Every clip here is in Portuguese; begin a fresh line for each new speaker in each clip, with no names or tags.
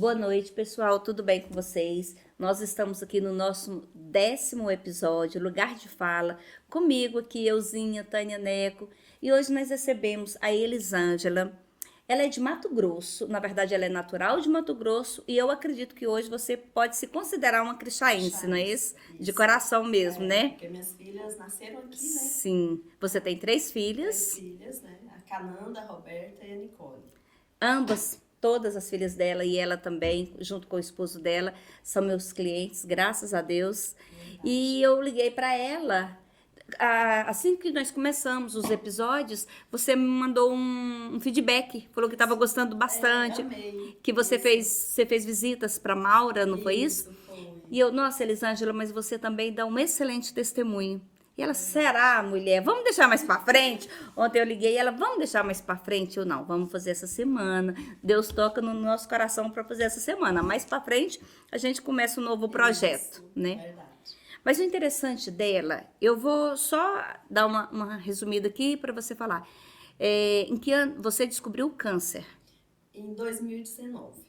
Boa noite, pessoal. Tudo bem com vocês? Nós estamos aqui no nosso 10º episódio, Lugar de Fala, comigo aqui, Euzinha, Tânia Neco. E hoje nós recebemos a Elisângela. Ela é de Mato Grosso, na verdade ela é natural de Mato Grosso e eu acredito que hoje você pode se considerar uma crixaense, não é isso? De coração mesmo, né?
Porque minhas filhas nasceram aqui, né?
Sim. Você tem 3 filhas?
3 filhas, né? A Cananda, a Roberta e a Nicole.
Ambas, todas as filhas dela e ela também, junto com o esposo dela, são meus clientes, graças a Deus. E eu liguei para ela, assim que nós começamos os episódios, você me mandou um feedback, falou que estava gostando bastante,
amei.
que você fez visitas para Maura, não foi isso?
Foi.
E eu, nossa, Elisângela, mas você também dá um excelente testemunho. E ela, será, mulher? Vamos deixar mais pra frente? Ontem eu liguei e ela, vamos deixar mais pra frente? Eu, não, vamos fazer essa semana. Deus toca no nosso coração para fazer essa semana. Mais pra frente, a gente começa um novo projeto, né?
Verdade.
Mas o interessante dela, eu vou só dar uma resumida aqui para você falar. Em que ano você descobriu o câncer?
Em 2019.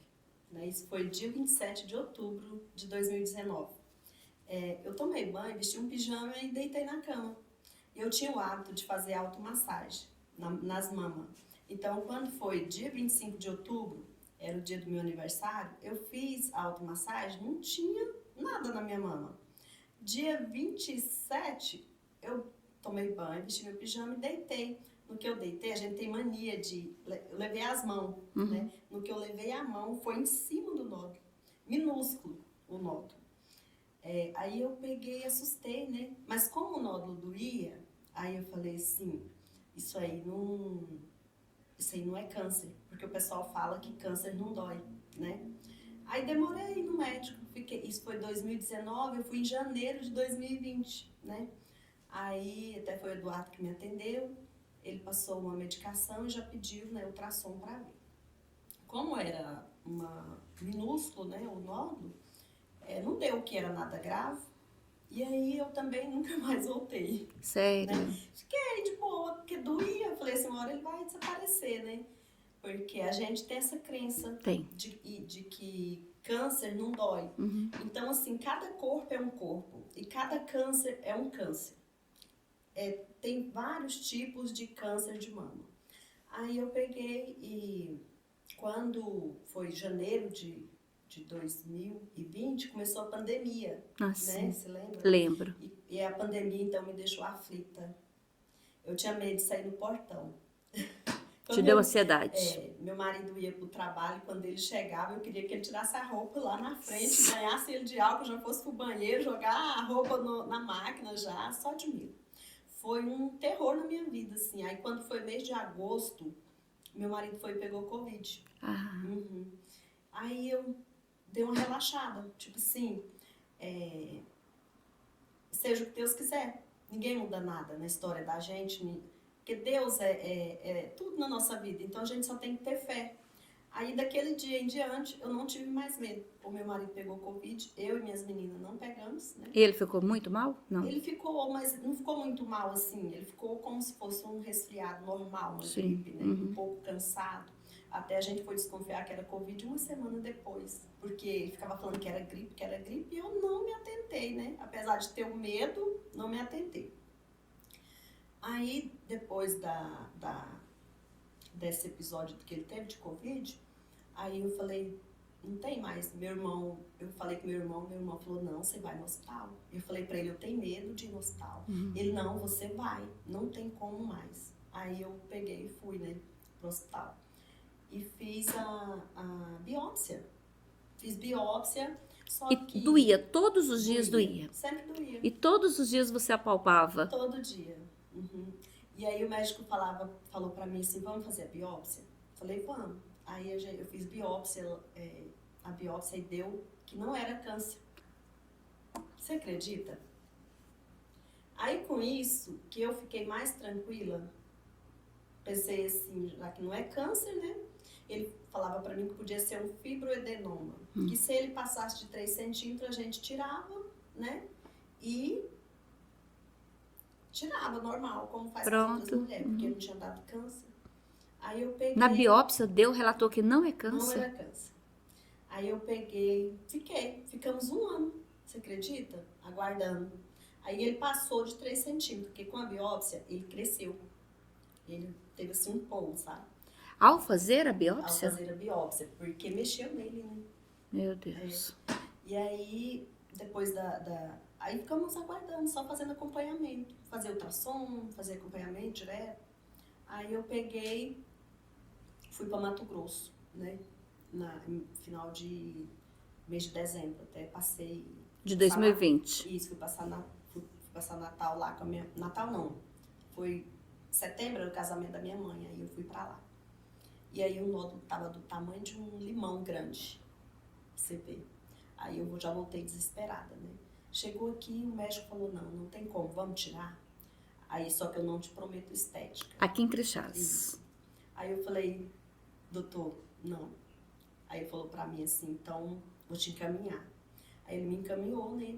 Né? Isso foi dia 27 de outubro de 2019. Eu tomei banho, vesti um pijama e deitei na cama. Eu tinha o hábito de fazer automassagem nas mamas. Então, quando foi dia 25 de outubro, era o dia do meu aniversário, eu fiz a automassagem, não tinha nada na minha mama. Dia 27, eu tomei banho, vesti meu pijama e deitei. No que eu deitei, a gente tem mania de... Eu levei as mãos, né? No que eu levei a mão, foi em cima do nódulo. Minúsculo o nódulo. Aí eu peguei e assustei, né? Mas como o nódulo doía, aí eu falei assim, isso aí não é câncer. Porque o pessoal fala que câncer não dói, né? Aí demorei no médico, isso foi 2019, eu fui em janeiro de 2020, né? Aí até foi o Eduardo que me atendeu, ele passou uma medicação e já pediu, né, ultrassom para ver. Como era minúsculo, né, o nódulo, não deu que era nada grave, e aí eu também nunca mais voltei.
Sério?
Né? Fiquei de boa, porque doía, eu falei assim, uma hora ele vai desaparecer, né? Porque a gente tem essa crença de que câncer não dói. Então, assim, cada corpo é um corpo e cada câncer é um câncer. Tem vários tipos de câncer de mama. Aí eu peguei e quando foi janeiro de 2020, começou a pandemia, né? Você lembra?
Lembro.
E a pandemia, então, me deixou aflita. Eu tinha medo de sair no portão.
Te deu ansiedade?
Meu marido ia pro trabalho, quando ele chegava, eu queria que ele tirasse a roupa lá na frente, ganhasse ele de álcool, já fosse pro banheiro, jogar a roupa na máquina já, só de medo. Foi um terror na minha vida, assim. Aí quando foi mês de agosto, meu marido foi e pegou Covid. Aí eu dei uma relaxada, tipo assim, seja o que Deus quiser. Ninguém muda nada na história da gente, porque Deus é tudo na nossa vida, então a gente só tem que ter fé. Aí daquele dia em diante, eu não tive mais medo. O meu marido pegou Covid, eu e minhas meninas não pegamos, né?
E ele ficou muito mal? Não.
Ele ficou, mas não ficou muito mal assim, ele ficou como se fosse um resfriado normal, uma gripe, né? Um pouco cansado. Até a gente foi desconfiar que era Covid uma semana depois, porque ele ficava falando que era gripe, e eu não me atentei, né? Apesar de ter o medo, não me atentei. Aí, depois desse episódio que ele teve de Covid, aí eu falei, não tem mais. Eu falei com meu irmão falou, não, você vai no hospital. Eu falei pra ele, eu tenho medo de ir no hospital. Ele, não, você vai, não tem como mais. Aí eu peguei e fui, né, pro hospital. E fiz a biópsia. Fiz biópsia, só que...
doía? Todos os dias doía?
Sempre doía.
E todos os dias você apalpava?
Todo dia. E aí o médico falou pra mim assim, vamos fazer a biópsia? Falei, vamos. Aí eu fiz biópsia, a biópsia e deu que não era câncer. Você acredita? Aí com isso, que eu fiquei mais tranquila, pensei assim, já que não é câncer, né? Ele falava pra mim que podia ser um fibroadenoma. Que se ele passasse de 3 centímetros, a gente tirava, né? E tirava normal, como faz com as outras mulheres, porque não tinha dado câncer. Aí eu peguei...
Na biópsia relatou que não é câncer?
Não era câncer. Aí eu ficamos 1 ano, você acredita? Aguardando. Aí ele passou de 3 centímetros, porque com a biópsia ele cresceu. Ele teve assim um pão, sabe?
Ao fazer a
Ao
biópsia?
fazer a biópsia, porque mexeu nele, né?
Meu Deus.
E aí, depois aí ficamos aguardando, só fazendo acompanhamento. Fazer ultrassom, fazer acompanhamento direto. Aí eu fui para Mato Grosso, né? No final de mês de dezembro, até passei.
De 2020.
Isso, fui passar Natal lá com a minha. Natal não. Foi setembro, era o casamento da minha mãe, aí eu fui pra lá. E aí o nódulo tava do tamanho de um limão grande, pra você ver. Aí eu já voltei desesperada, né? Chegou aqui, o médico falou, não tem como, vamos tirar? Aí só que eu não te prometo estética.
Aqui em Crixás.
Isso. Aí eu falei, doutor, não. Aí ele falou pra mim assim, então vou te encaminhar. Aí ele me encaminhou, né,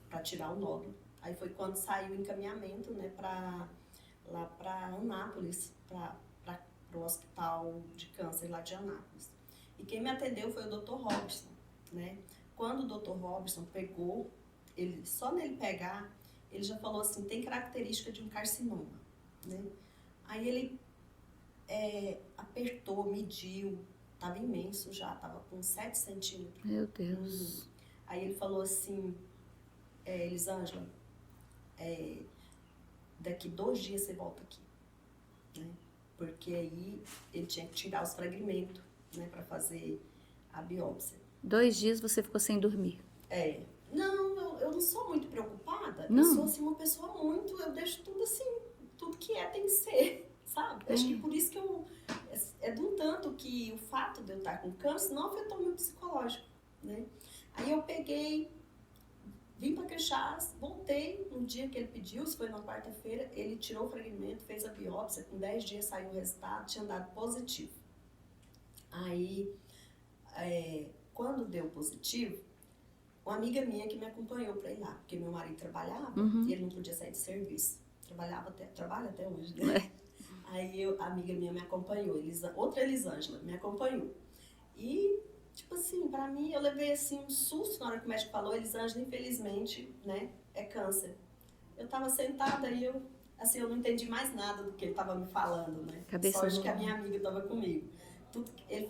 pra tirar o nódulo. Aí foi quando saiu o encaminhamento, né, lá pra Anápolis, pro hospital de câncer lá de Anápolis. E quem me atendeu foi o Dr. Robson, né? Quando o Dr. Robson pegou, só nele pegar, ele já falou assim, tem característica de um carcinoma, né? Aí ele apertou, mediu, tava imenso já, tava com 7 centímetros.
Meu Deus.
Aí ele falou assim, Elisângela, daqui 2 dias você volta aqui, né? Porque aí ele tinha que tirar os fragmentos, né, para fazer a biópsia.
2 dias você ficou sem dormir.
Não, eu não sou muito preocupada.
Não.
Eu sou assim, uma pessoa eu deixo tudo assim, tudo que tem que ser, sabe? Acho que por isso que é de um tanto que o fato de eu estar com câncer não afetou meu psicológico, né? Aí eu vim para Crixás, voltei no dia que ele pediu, isso foi na quarta-feira, ele tirou o fragmento, fez a biópsia, com 10 dias saiu o resultado, tinha dado positivo. Aí, quando deu positivo, uma amiga minha que me acompanhou para ir lá, porque meu marido trabalhava e ele não podia sair de serviço. Trabalha até hoje, né? Aí a amiga minha me acompanhou, outra Elisângela me acompanhou. E, tipo assim, pra mim, eu levei assim um susto na hora que o médico falou, Elisângela, infelizmente, né, é câncer. Eu tava sentada e eu não entendi mais nada do que ele tava me falando, né? Sorte que a minha amiga tava comigo. Tudo que ele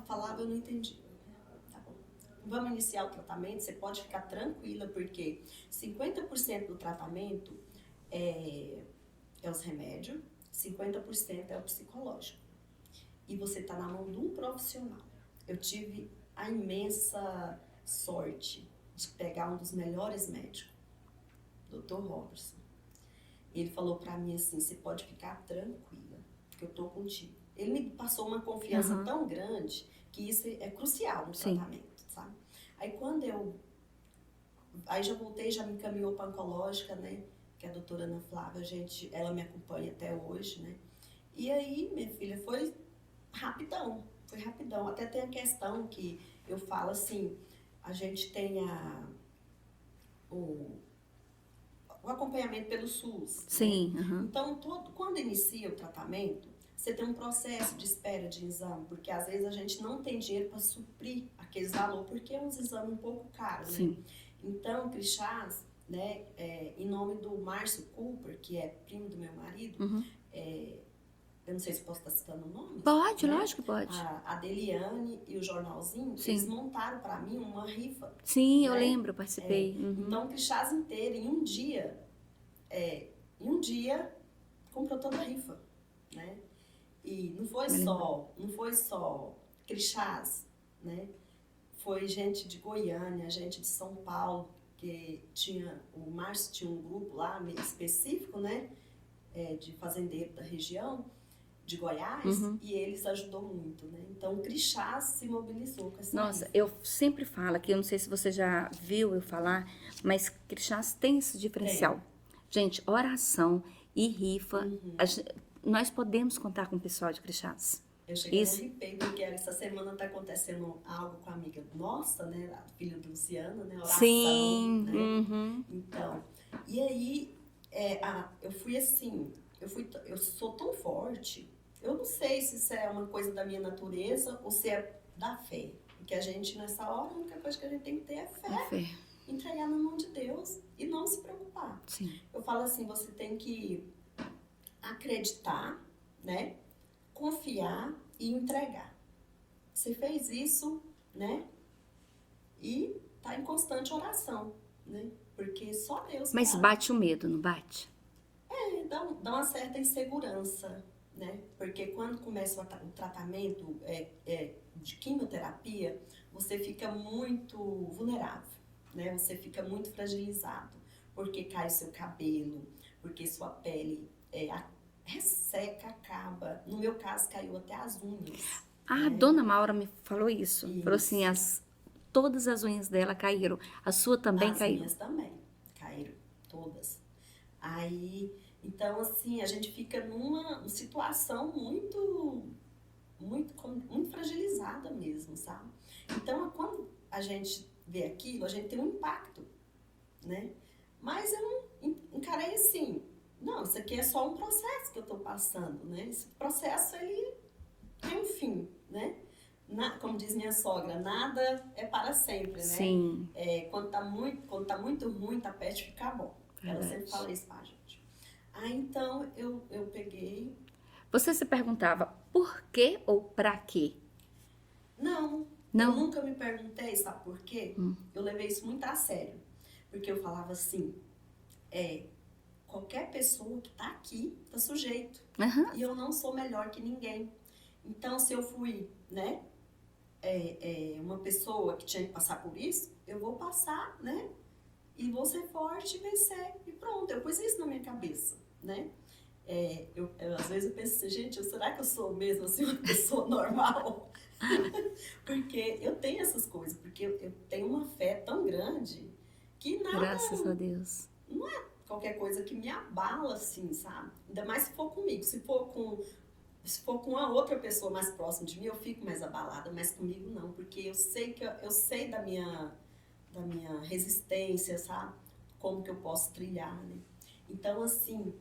falava, eu não entendi. Tá bom. Vamos iniciar o tratamento, você pode ficar tranquila, porque 50% do tratamento é os remédios, 50% é o psicológico. E você tá na mão de um profissional. Eu tive a imensa sorte de pegar um dos melhores médicos, Dr. Robertson. Ele falou pra mim assim, você pode ficar tranquila, que eu tô contigo. Ele me passou uma confiança tão grande que isso é crucial no tratamento, sabe? Aí já voltei, já me encaminhou para oncológica, né? Que é a doutora Ana Flávia, ela me acompanha até hoje, né? E aí, minha filha, foi rapidão. Até tem a questão que eu falo assim, a gente tem o acompanhamento pelo SUS.
Sim.
Né? Então, quando inicia o tratamento, você tem um processo de espera de exame, porque às vezes a gente não tem dinheiro para suprir aqueles valores, porque é um exame um pouco caro, né? Então, Crixás, né, em nome do Márcio Cooper, que é primo do meu marido, eu não sei se posso estar citando o nome.
Pode,
né?
lógico que pode.
A Deliane e o jornalzinho, eles montaram para mim uma rifa.
Sim,
né?
eu lembro, eu participei.
Então, o Crixás inteiro, em um dia, comprou toda a rifa, né? E não foi só Crixás, né? Foi gente de Goiânia, gente de São Paulo, que o Márcio tinha um grupo lá específico, né? De fazendeiro da região de Goiás, e eles ajudou muito, né? Então, o Crixás se mobilizou com essa
Nossa,
rifa.
eu sempre falo aqui, eu não sei se você já viu eu falar, mas Crixás tem esse diferencial. Gente, oração e rifa, nós podemos contar com o pessoal de Crixás.
Eu cheguei a arrepiar, porque essa semana tá acontecendo algo com a amiga nossa, né? A filha do Luciano, né? Oração,
Sim.
né? Então, e aí, eu fui assim, eu sou tão forte, eu não sei se isso é uma coisa da minha natureza ou se é da fé. Porque a gente, nessa hora, a única coisa que a gente tem que ter é fé,
A fé.
entregar na mão de Deus e não se preocupar.
Sim.
Eu falo assim, você tem que acreditar, né? Confiar e entregar. Você fez isso, né? E tá em constante oração, né? Porque só Deus
Mas
pode.
bate o medo, não bate?
Dá uma certa insegurança, né? Porque quando começa o tratamento de quimioterapia, você fica muito vulnerável, né? Você fica muito fragilizado, porque cai o seu cabelo, porque sua pele resseca, acaba. No meu caso, caiu até as unhas.
A
né?
dona Maura me falou isso. Falou assim,
Isso.
todas as unhas dela caíram. A sua também
As
caiu?
minhas também caíram, todas. Aí, então assim, a gente fica numa situação muito fragilizada mesmo, sabe? Então, quando a gente vê aquilo, a gente tem um impacto, né? Mas eu não encarei assim, não, isso aqui é só um processo que eu tô passando, né? Esse processo, ele tem um fim, né? Como diz minha sogra, nada é para sempre, né?
Sim.
Quando tá muito ruim, tá perto de ficar bom. Ela
Verdade.
sempre fala isso pra gente. Aí então eu peguei.
Você se perguntava por quê ou pra quê?
Não,
Não?
eu nunca me perguntei, sabe por quê? Eu levei isso muito a sério. Porque eu falava assim, qualquer pessoa que tá aqui tá sujeito.
Aham.
E eu não sou melhor que ninguém. Então, se eu fui, né, uma pessoa que tinha que passar por isso, eu vou passar, né? E vou ser forte e vencer. E pronto, eu pus isso na minha cabeça, né? Às vezes eu penso assim, gente, será que eu sou mesmo assim uma pessoa normal? Porque eu tenho essas coisas, porque eu tenho uma fé tão grande que nada,
Graças a Deus.
qualquer coisa que me abala assim, sabe? Ainda mais se for comigo, se for com uma outra pessoa mais próxima de mim, eu fico mais abalada, mas comigo não, porque eu sei da minha resistência, sabe? Como que eu posso trilhar, né? Então, assim,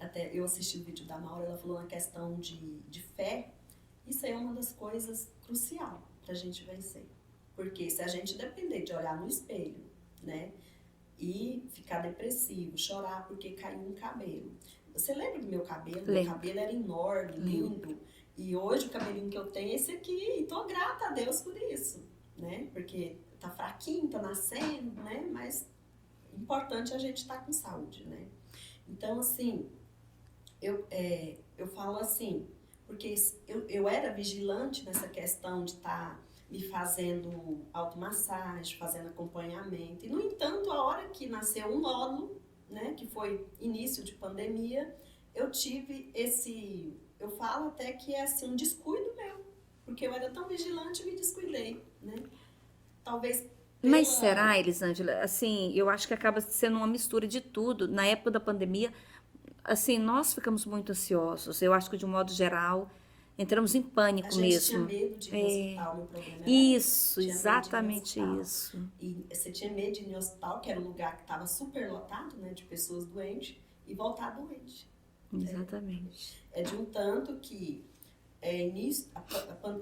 até eu assisti o vídeo da Maura, ela falou na questão de fé, isso aí é uma das coisas crucial pra gente vencer. Porque se a gente depender de olhar no espelho, né? E ficar depressivo, chorar porque caiu um cabelo. Você lembra do meu cabelo?
Lembro.
Meu cabelo era enorme, lindo. E hoje o cabelinho que eu tenho é esse aqui. E tô grata a Deus por isso, né? Porque tá fraquinho, tá nascendo, né? Mas importante é a gente estar com saúde, né? Então, assim, eu falo assim, porque eu era vigilante nessa questão de estar me fazendo automassagem, fazendo acompanhamento. E, no entanto, a hora que nasceu um nódulo, né, que foi início de pandemia, eu tive eu falo até que é assim, um descuido meu, porque eu era tão vigilante e me descuidei, né? Talvez
Mas será, Elisângela, assim, eu acho que acaba sendo uma mistura de tudo. Na época da pandemia, assim, nós ficamos muito ansiosos. Eu acho que, de um modo geral, entramos em
a
pânico
gente tinha
mesmo.
medo de ir no hospital, meu problema era
Isso,
tinha medo de ir no
exatamente
hospital.
isso.
E você tinha medo de ir no hospital, que era um lugar que estava super lotado, né, de pessoas doentes, e voltar doente.
Exatamente.
É de um tanto que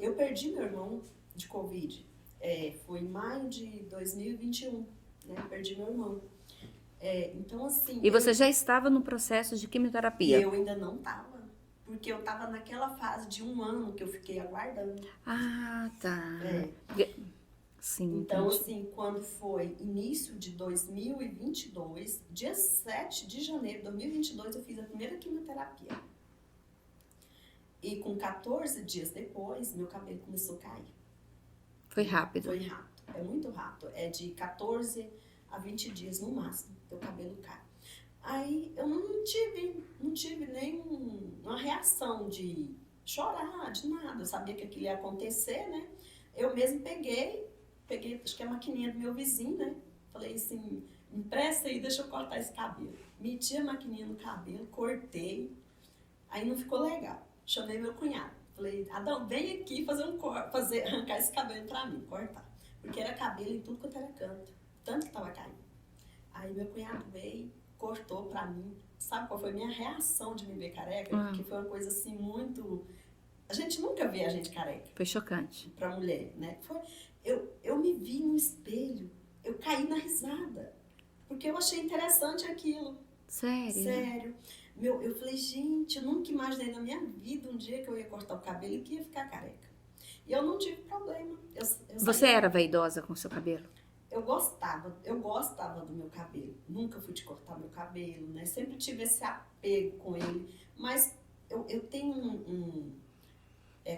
eu perdi meu irmão de Covid. Foi em maio de 2021, né? Perdi meu irmão. Então, assim.
E você já estava no processo de quimioterapia?
Eu ainda não estava. Porque eu estava naquela fase de 1 ano que eu fiquei aguardando.
Ah, tá. Sim,
Então,
entendi.
assim, quando foi início de 2022, dia 7 de janeiro de 2022, eu fiz a primeira quimioterapia. E com 14 dias depois, meu cabelo começou a cair.
Foi rápido.
Foi rápido, é muito rápido. É de 14 a 20 dias no máximo, teu cabelo cai. Aí eu não tive nenhuma reação de chorar, de nada. Eu sabia que aquilo ia acontecer, né? Eu mesmo peguei, acho que a maquininha do meu vizinho, né? Falei assim, me empresta aí, deixa eu cortar esse cabelo. Meti a maquininha no cabelo, cortei. Aí não ficou legal. Chamei meu cunhado. Falei, Adão, vem aqui arrancar esse cabelo pra mim, cortar. Porque era cabelo em tudo quanto era canto. Tanto que tava caindo. Aí meu cunhado veio, cortou pra mim. Sabe qual foi a minha reação de me ver careca? Porque foi uma coisa assim muito A gente nunca vê a gente careca.
Foi chocante.
Pra mulher, né? Eu me vi no espelho, eu caí na risada, porque eu achei interessante aquilo.
Sério?
Sério. Eu falei, gente, eu nunca imaginei na minha vida um dia que eu ia cortar o cabelo e que ia ficar careca. E eu não tive problema.
Você era vaidosa com seu cabelo?
Eu gostava do meu cabelo. Nunca fui de cortar meu cabelo, né? Sempre tive esse apego com ele. Mas eu tenho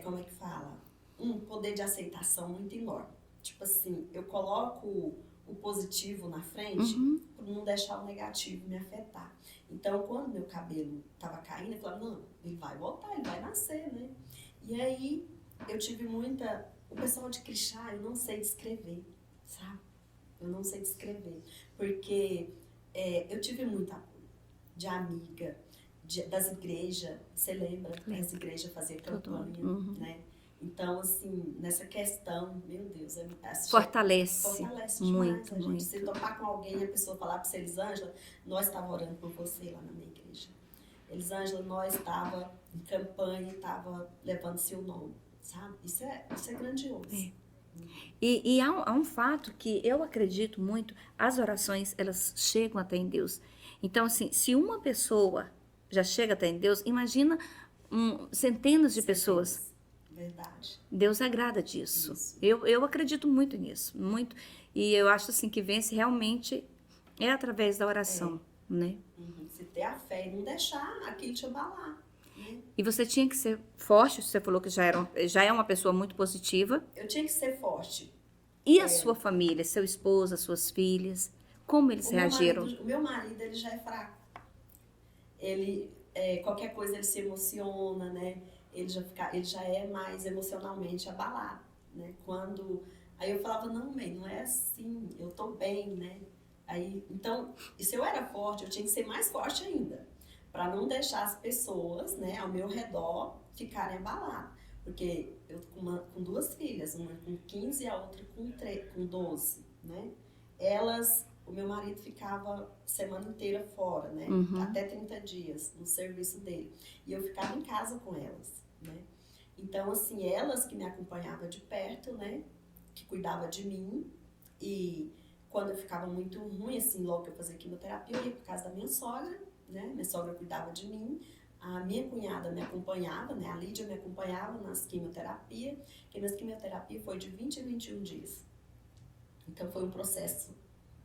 como é que fala? Um poder de aceitação muito enorme. Tipo assim, eu coloco o positivo na frente para não deixar o negativo me afetar. Então, quando meu cabelo tava caindo, eu falava, não, ele vai voltar, ele vai nascer, né? E aí, eu tive muita... O pessoal de Crixá, eu não sei descrever, sabe? Eu não sei descrever. Porque eu tive muito apoio de amiga, das igrejas. Você lembra? As igrejas faziam campanha, né? Então, assim, nessa questão, meu Deus,
fortalece
demais
muito,
a gente.
muito.
Se topar com alguém e a pessoa falar para você, Elisângela, nós estávamos orando por você lá na minha igreja. Elisângela, nós estávamos em campanha, estava levando seu nome, sabe? Isso é grandioso.
É. E há um fato que eu acredito muito, as orações, elas chegam até em Deus. Então, assim, se uma pessoa já chega até em Deus, imagina centenas de pessoas.
Verdade.
Deus agrada disso. Eu acredito muito nisso, muito. E eu acho assim que vence realmente através da oração, né?
Você ter a fé e não deixar aquilo te abalar. Né?
E você tinha que ser forte, você falou que já é uma pessoa muito positiva.
Eu tinha que ser forte.
E a sua família, seu esposo, as suas filhas, como eles reagiram?
O meu marido, ele já é fraco. Ele, qualquer coisa, ele se emociona, né? Ele já é mais emocionalmente abalado, né? Aí eu falava, não, mãe, não é assim, eu tô bem, né? Então, e se eu era forte, eu tinha que ser mais forte ainda, para não deixar as pessoas, né, ao meu redor ficarem abaladas. Porque eu com duas filhas, uma com 15 e a outra com 12, né? O meu marido ficava semana inteira fora, né? Até 30 dias no serviço dele. E eu ficava em casa com elas, né? Então, assim, elas que me acompanhavam de perto, né? Que cuidavam de mim. E quando eu ficava muito ruim, assim, logo que eu fazia quimioterapia, eu ia por casa da minha sogra, né? Minha sogra cuidava de mim. A minha cunhada me acompanhava, né? A Lídia me acompanhava nas quimioterapias. Que minhas quimioterapias foi de 20 a 21 dias. Então, foi um processo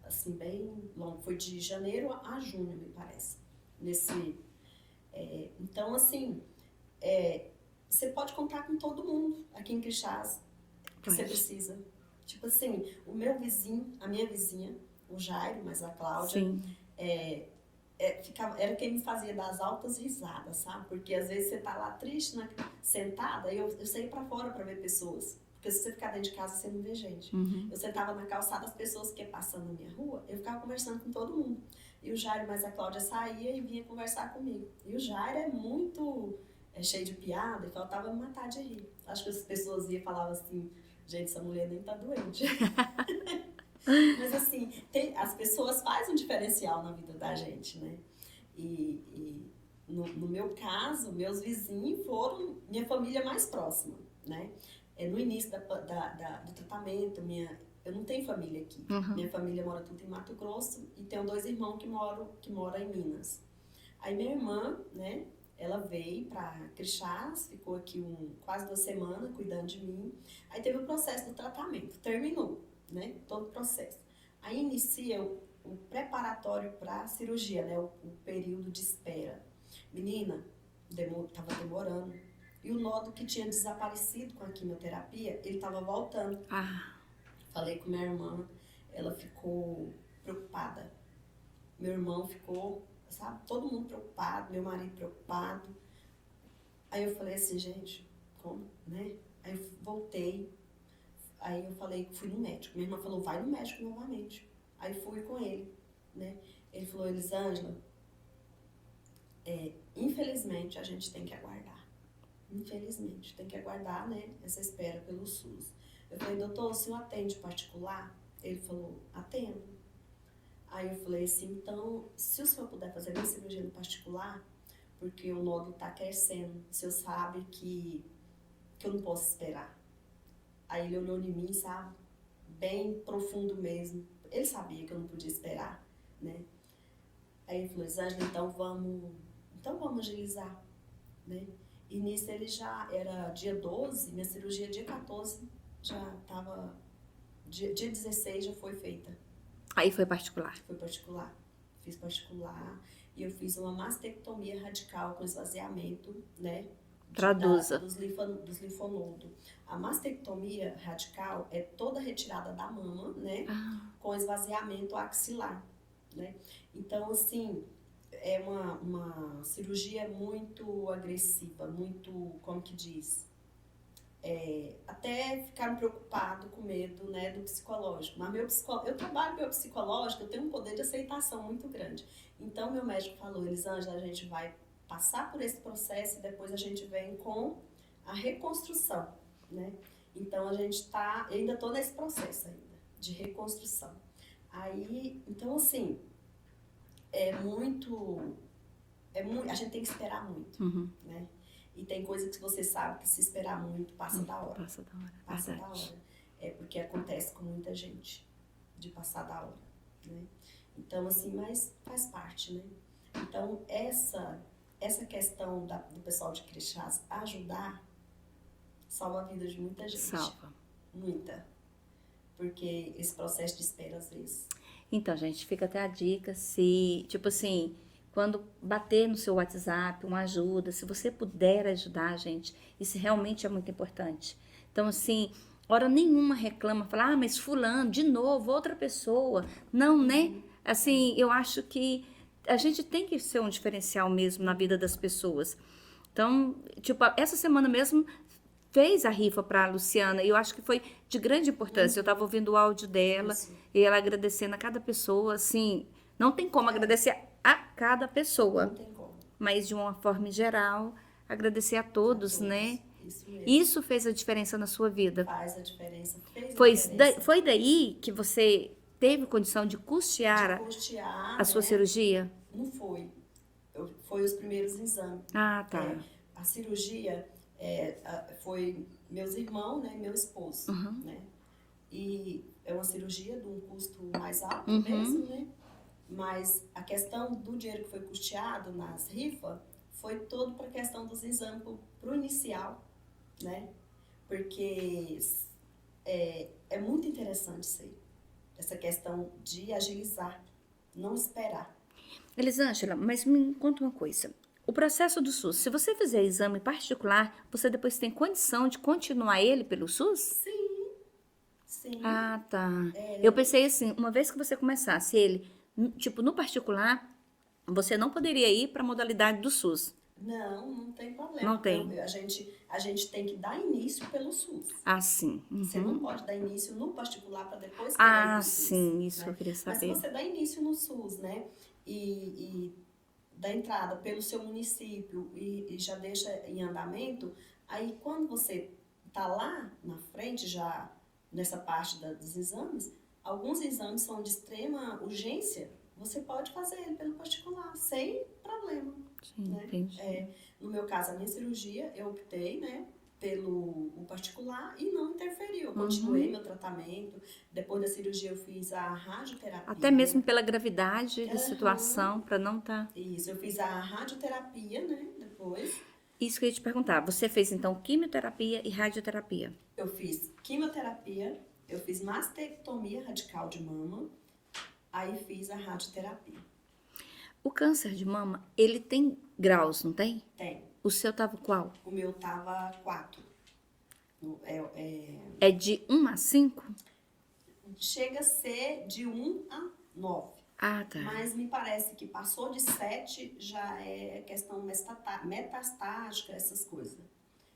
assim, bem longo. Foi de janeiro a junho, me parece. Então, assim, você pode contar com todo mundo aqui em Crixás que você precisa. Tipo assim, o meu vizinho, a minha vizinha, o Jairo, mas a Cláudia, era quem me fazia dar as altas risadas, sabe? Porque às vezes você tá lá triste, né, sentada, e eu saí pra fora pra ver pessoas. Porque se você ficar dentro de casa, você não vê gente. Eu sentava na calçada, as pessoas que iam passando na minha rua, eu ficava conversando com todo mundo. E o Jairo, mas a Cláudia saía e vinha conversar comigo. E o Jairo é muito cheio de piada, e faltava me matar de rir. Acho que as pessoas iam e falavam assim, gente, essa mulher nem tá doente. Mas assim, as pessoas fazem um diferencial na vida da gente, né? E no meu caso, meus vizinhos foram minha família mais próxima, né? No início do tratamento, eu não tenho família aqui. Minha família mora tudo em Mato Grosso e tenho 2 irmãos que moram em Minas. Aí minha irmã, né, ela veio para Crixás, ficou aqui quase 2 semanas cuidando de mim. Aí teve o processo do tratamento, terminou, né, todo o processo. Aí inicia o preparatório para a cirurgia, né, o período de espera. Menina, tava demorando. E o nódulo que tinha desaparecido com a quimioterapia, ele estava voltando. Falei com minha irmã, ela ficou preocupada. Meu irmão ficou, sabe, todo mundo preocupado, meu marido preocupado. Aí eu falei assim, gente, como, né? Aí eu voltei, aí eu falei que fui no médico. Minha irmã falou, vai no médico novamente. Aí fui com ele, né? Ele falou, Elisângela, infelizmente a gente tem que aguardar. Infelizmente, tem que aguardar, né, essa espera pelo SUS. Eu falei, doutor, o senhor atende particular? Ele falou, atendo. Aí eu falei assim, então, se o senhor puder fazer minha cirurgia no particular, porque o nódulo está crescendo, o senhor sabe que que eu não posso esperar. Aí ele olhou em mim, sabe? Bem profundo mesmo. Ele sabia que eu não podia esperar, né? Aí ele falou, Elisângela, então vamos agilizar, né? E nisso ele já era dia 12, minha cirurgia dia 14 já estava, dia 16 já foi feita.
Aí foi particular.
Foi particular. Fiz particular e eu fiz uma mastectomia radical com esvaziamento, né?
Traduza.
Dos linfonodos. A mastectomia radical é toda retirada da mama, né? Com esvaziamento axilar, né? Então, assim, é uma cirurgia muito agressiva, muito, como que diz? Até ficaram preocupados, com medo, né, do psicológico. Mas eu trabalho meu psicológico, eu tenho um poder de aceitação muito grande. Então, meu médico falou, Elisângela, a gente vai passar por esse processo e depois a gente vem com a reconstrução, né? Então, eu ainda estou nesse processo ainda, de reconstrução. Aí, então, assim, a gente tem que esperar muito, né? E tem coisa que você sabe que se esperar muito, passa da hora.
Passa da hora,
Passa da
verdade.
hora. É porque acontece com muita gente, de passar da hora, né? Então, assim, mas faz parte, né? Então, essa questão do pessoal de Crixás ajudar, salva a vida de muita gente.
Salva.
Muita. Porque esse processo de espera, às vezes...
Então, gente, fica até a dica, se, tipo assim, quando bater no seu WhatsApp, uma ajuda, se você puder ajudar, gente, isso realmente é muito importante. Então, assim, hora nenhuma reclama, fala, mas fulano, de novo, outra pessoa. Não, né? Assim, eu acho que a gente tem que ser um diferencial mesmo na vida das pessoas. Então, tipo, essa semana mesmo fez a rifa para a Luciana e eu acho que foi de grande importância. Eu estava ouvindo o áudio dela e ela agradecendo a cada pessoa, assim, não tem como agradecer a cada pessoa,
Não tem como.
mas de uma forma geral, agradecer a todos, né?
Isso mesmo.
Isso fez a diferença na sua vida.
Faz a diferença. Fez a
Foi,
diferença.
foi daí que você teve condição de
De
custear
custear,
a sua
né?
cirurgia?
Não foi. Foi os primeiros exames.
Ah, tá.
A cirurgia foi meus irmãos, né? Meu esposo, né? E é uma cirurgia de um custo mais alto mesmo, né? Mas a questão do dinheiro que foi custeado nas rifas foi todo para a questão dos exames para o inicial, né? Porque é muito interessante isso aí. Essa questão de agilizar, não esperar.
Elisângela, mas me conta uma coisa. O processo do SUS, se você fizer exame particular, você depois tem condição de continuar ele pelo SUS?
Sim, sim.
Ah, tá. Eu pensei assim, uma vez que você começasse ele, tipo, no particular, você não poderia ir para a modalidade do SUS.
Não tem problema.
Não tem.
A gente tem que dar início pelo SUS.
Ah, sim.
Você não pode dar início no particular para depois querer ir
Ah,
no SUS,
sim, isso
né?
que eu queria
Mas se
saber.
você dá início no SUS, né? E dá entrada pelo seu município e já deixa em andamento, aí quando você tá lá na frente, já nessa parte dos exames, alguns exames são de extrema urgência, você pode fazer ele pelo particular, sem problema.
Sim,
Né?
entendi.
No meu caso, a minha cirurgia, eu optei, né, pelo particular e não interferiu. Eu continuei meu tratamento. Depois da cirurgia, eu fiz a radioterapia.
Até mesmo pela gravidade da situação, para não estar...
Isso, eu fiz a radioterapia, né, depois.
Isso que eu ia te perguntar. Você fez, então, quimioterapia e radioterapia?
Eu fiz quimioterapia, eu fiz mastectomia radical de mama, aí fiz a radioterapia.
O câncer de mama, ele tem graus, não tem?
Tem.
O seu tava qual?
O meu tava 4.
É de 1 a 5?
Chega a ser de 1 a 9.
Ah, tá.
Mas me parece que passou de 7 já é questão metastática, essas coisas.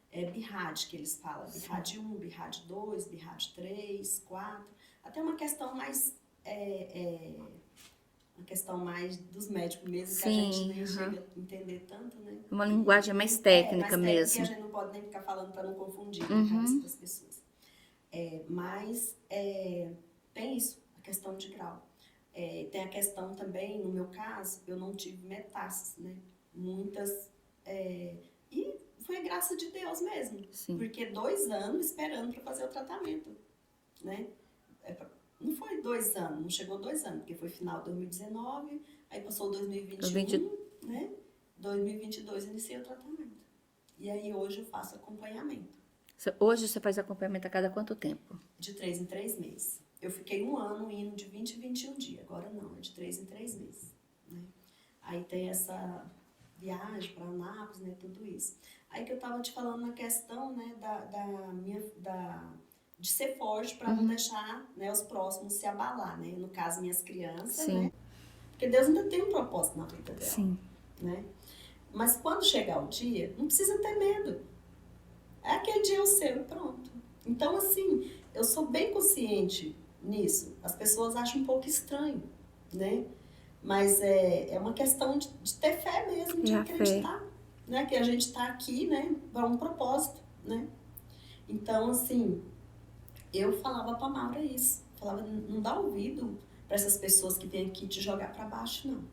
É BIRAD que eles falam. BIRAD 1, BIRAD 2, BIRAD 3, 4. Até uma questão mais... uma questão mais dos médicos mesmo,
Sim,
que a gente nem chega a entender tanto, né?
Uma linguagem mais técnica mesmo.
E a gente não pode nem ficar falando para não confundir a cabeça das pessoas. Mas tem isso, a questão de grau. Tem a questão também, no meu caso, eu não tive metástases, né? Muitas. E foi a graça de Deus mesmo.
Sim.
Porque 2 anos esperando para fazer o tratamento, né? Não foi 2 anos, não chegou 2 anos, porque foi final de 2019, aí passou 2021, né? 2022 iniciei o tratamento. E aí hoje eu faço acompanhamento.
Hoje você faz acompanhamento a cada quanto tempo?
De 3 em 3 meses. Eu fiquei 1 ano indo de 20 em 21 dias. Agora não, é de 3 em 3 meses. Né? Aí tem essa viagem para Anápolis, né? Tudo isso. Aí que eu tava te falando na questão, né? De ser forte para não deixar, né, os próximos se abalar, né? No caso, minhas crianças,
Sim.
né? Porque Deus ainda tem um propósito na vida dela.
Sim.
Né? Mas quando chegar o dia, não precisa ter medo. É aquele dia o seu e pronto. Então, assim, eu sou bem consciente nisso. As pessoas acham um pouco estranho, né? Mas é uma questão de ter fé mesmo, de acreditar, né? Que a gente está aqui, né? Para um propósito, né? Então, assim, eu falava para a Maura isso. Falava, não dá ouvido para essas pessoas que vêm aqui te jogar para baixo, não.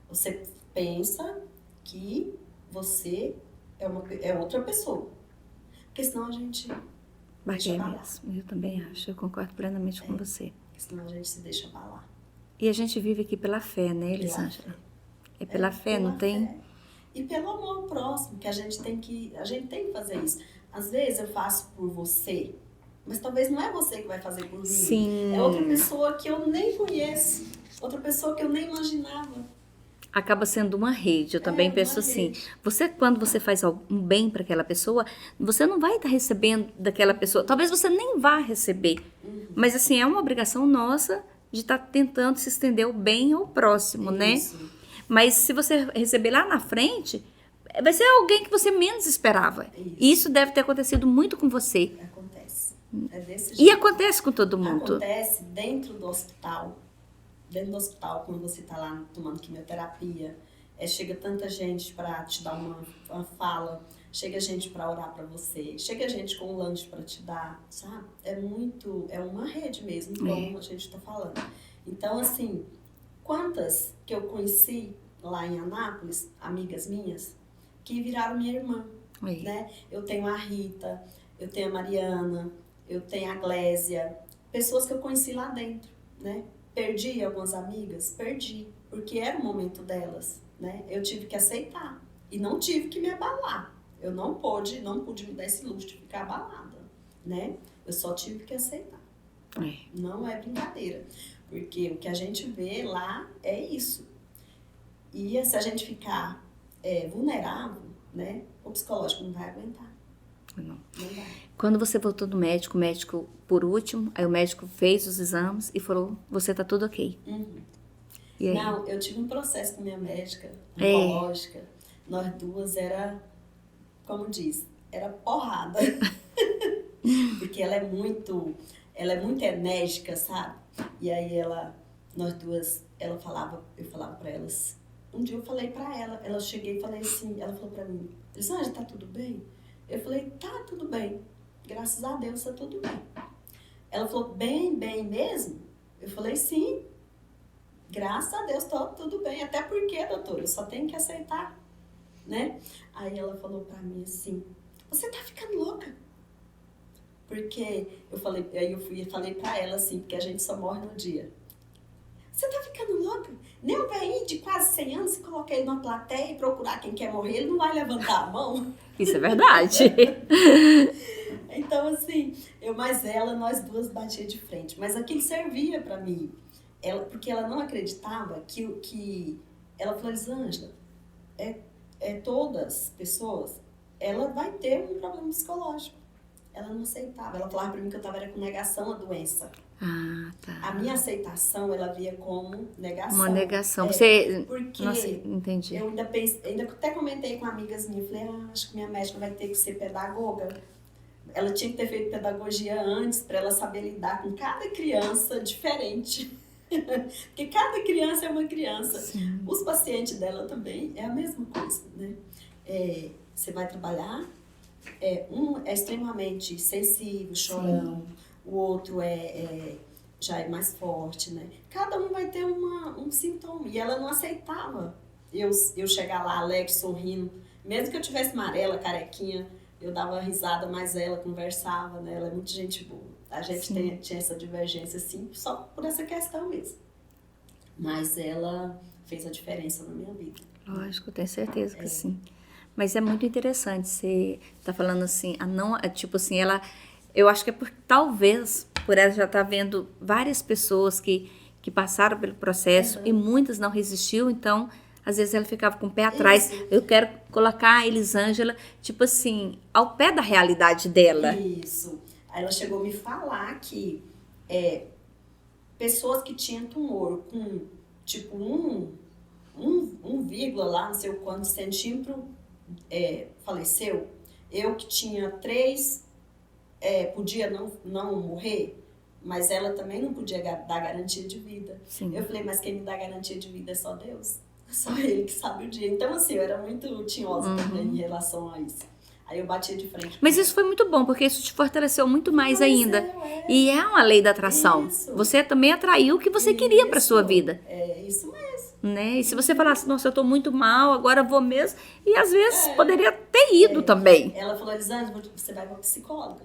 Você pensa que você é outra pessoa. Porque senão a gente deixa abalar.
Mesmo. Eu também acho, eu concordo plenamente com você.
Porque senão a gente se deixa abalar.
E a gente vive aqui pela fé, né, Elisângela? É pela fé, não tem?
Fé. E pelo amor ao próximo, que a gente tem que fazer isso. Às vezes eu faço por você, mas talvez não é você que vai fazer por mim.
Sim.
É outra pessoa que eu nem conheço, outra pessoa que eu nem imaginava.
Acaba sendo uma rede. Eu também penso assim, quando você faz um bem para aquela pessoa, você não vai estar recebendo daquela pessoa. Talvez você nem vá receber. Mas assim, é uma obrigação nossa de estar tentando se estender o bem ao próximo,
Isso.
né? Mas se você receber lá na frente, vai ser alguém que você menos esperava.
Isso.
E isso deve ter acontecido muito com você.
Acontece. É desse
E
jeito.
acontece com todo mundo.
Acontece dentro do hospital. Dentro do hospital, quando você está lá tomando quimioterapia, chega tanta gente para te dar uma fala, chega gente para orar para você, chega gente com um lanche para te dar, sabe? É uma rede mesmo, como a gente está falando. Então, assim, quantas que eu conheci lá em Anápolis, amigas minhas, que viraram minha irmã, né? Eu tenho a Rita, eu tenho a Mariana, eu tenho a Glésia, pessoas que eu conheci lá dentro, né? Perdi algumas amigas? Perdi, porque era o momento delas, né? Eu tive que aceitar e não tive que me abalar. Eu não pude me dar esse luxo de ficar abalada, né? Eu só tive que aceitar. Não é brincadeira, porque o que a gente vê lá é isso. E se a gente ficar vulnerável, né? O psicológico não vai aguentar.
Não.
Não vai.
Quando você voltou do médico, o médico, por último, aí o médico fez os exames e falou, você tá tudo ok. E aí?
Não, eu tive um processo com minha médica oncológica. Nós duas como diz, era porrada. Porque ela é muito enérgica, sabe? E aí eu falava pra elas. Um dia eu falei pra ela, ela cheguei e falei assim, ela falou pra mim, Elisângela, tá tudo bem? Eu falei, tá tudo bem. Graças a Deus, tá tudo bem. Ela falou, bem mesmo? Eu falei, sim. Graças a Deus, tá tudo bem. Até porque, doutora, eu só tenho que aceitar, né? Aí ela falou pra mim assim, você tá ficando louca? Porque eu falei pra ela assim, porque a gente só morre no dia. Você tá ficando louca? Nem um velhinho de quase 100 anos, se colocar ele numa plateia e procurar quem quer morrer, ele não vai levantar a mão.
Isso é verdade.
Então, assim, nós duas batia de frente. Mas aquilo servia pra mim. Porque ela não acreditava que ela falou, Elisângela, todas as pessoas, ela vai ter um problema psicológico. Ela não aceitava. Ela falava pra mim que eu tava com negação à doença.
Ah, tá.
A minha aceitação, ela via como negação.
Uma negação.
Porque
Nossa, entendi.
eu ainda até comentei com amigas minhas, falei, acho que minha médica vai ter que ser pedagoga. Ela tinha que ter feito pedagogia antes para ela saber lidar com cada criança diferente. Porque cada criança é uma criança.
Sim.
Os pacientes dela também é a mesma coisa, né? Você vai trabalhar, um é extremamente sensível, chorão, o outro já é mais forte, né? Cada um vai ter um sintoma. E ela não aceitava eu chegar lá alegre, sorrindo, Mesmo que eu tivesse amarela, carequinha, eu dava risada, mas ela conversava, né? Ela é muito gente boa. A gente tinha essa divergência, assim, só por essa questão mesmo. Mas ela fez a diferença na minha vida.
Lógico, tenho certeza que sim. Mas é muito interessante você tá falando assim, tipo assim, eu acho que é talvez por ela já estar vendo várias pessoas que passaram pelo processo e muitas não resistiu, então às vezes ela ficava com o pé atrás.
Isso.
Eu quero colocar a Elisângela, tipo assim, ao pé da realidade dela.
Isso. Aí ela chegou a me falar que pessoas que tinham tumor com tipo um vírgula lá, não sei o quanto centímetro, faleceu. Eu que tinha 3, podia não morrer, mas ela também não podia dar garantia de vida.
Sim.
Eu falei, mas quem me dá garantia de vida é só Deus. É só Ele que sabe o dia. Então, assim, eu era muito tinhosa também em relação a isso. Aí eu batia de frente.
Mas isso foi muito bom, porque isso te fortaleceu muito mais ainda. E é uma lei da atração.
Isso.
Você também atraiu o que você queria para sua vida.
É isso mesmo.
Né? E se você falasse, nossa, eu tô muito mal, agora vou mesmo. E às vezes poderia ter ido também.
Ela falou, Elisângela, você vai pra psicóloga.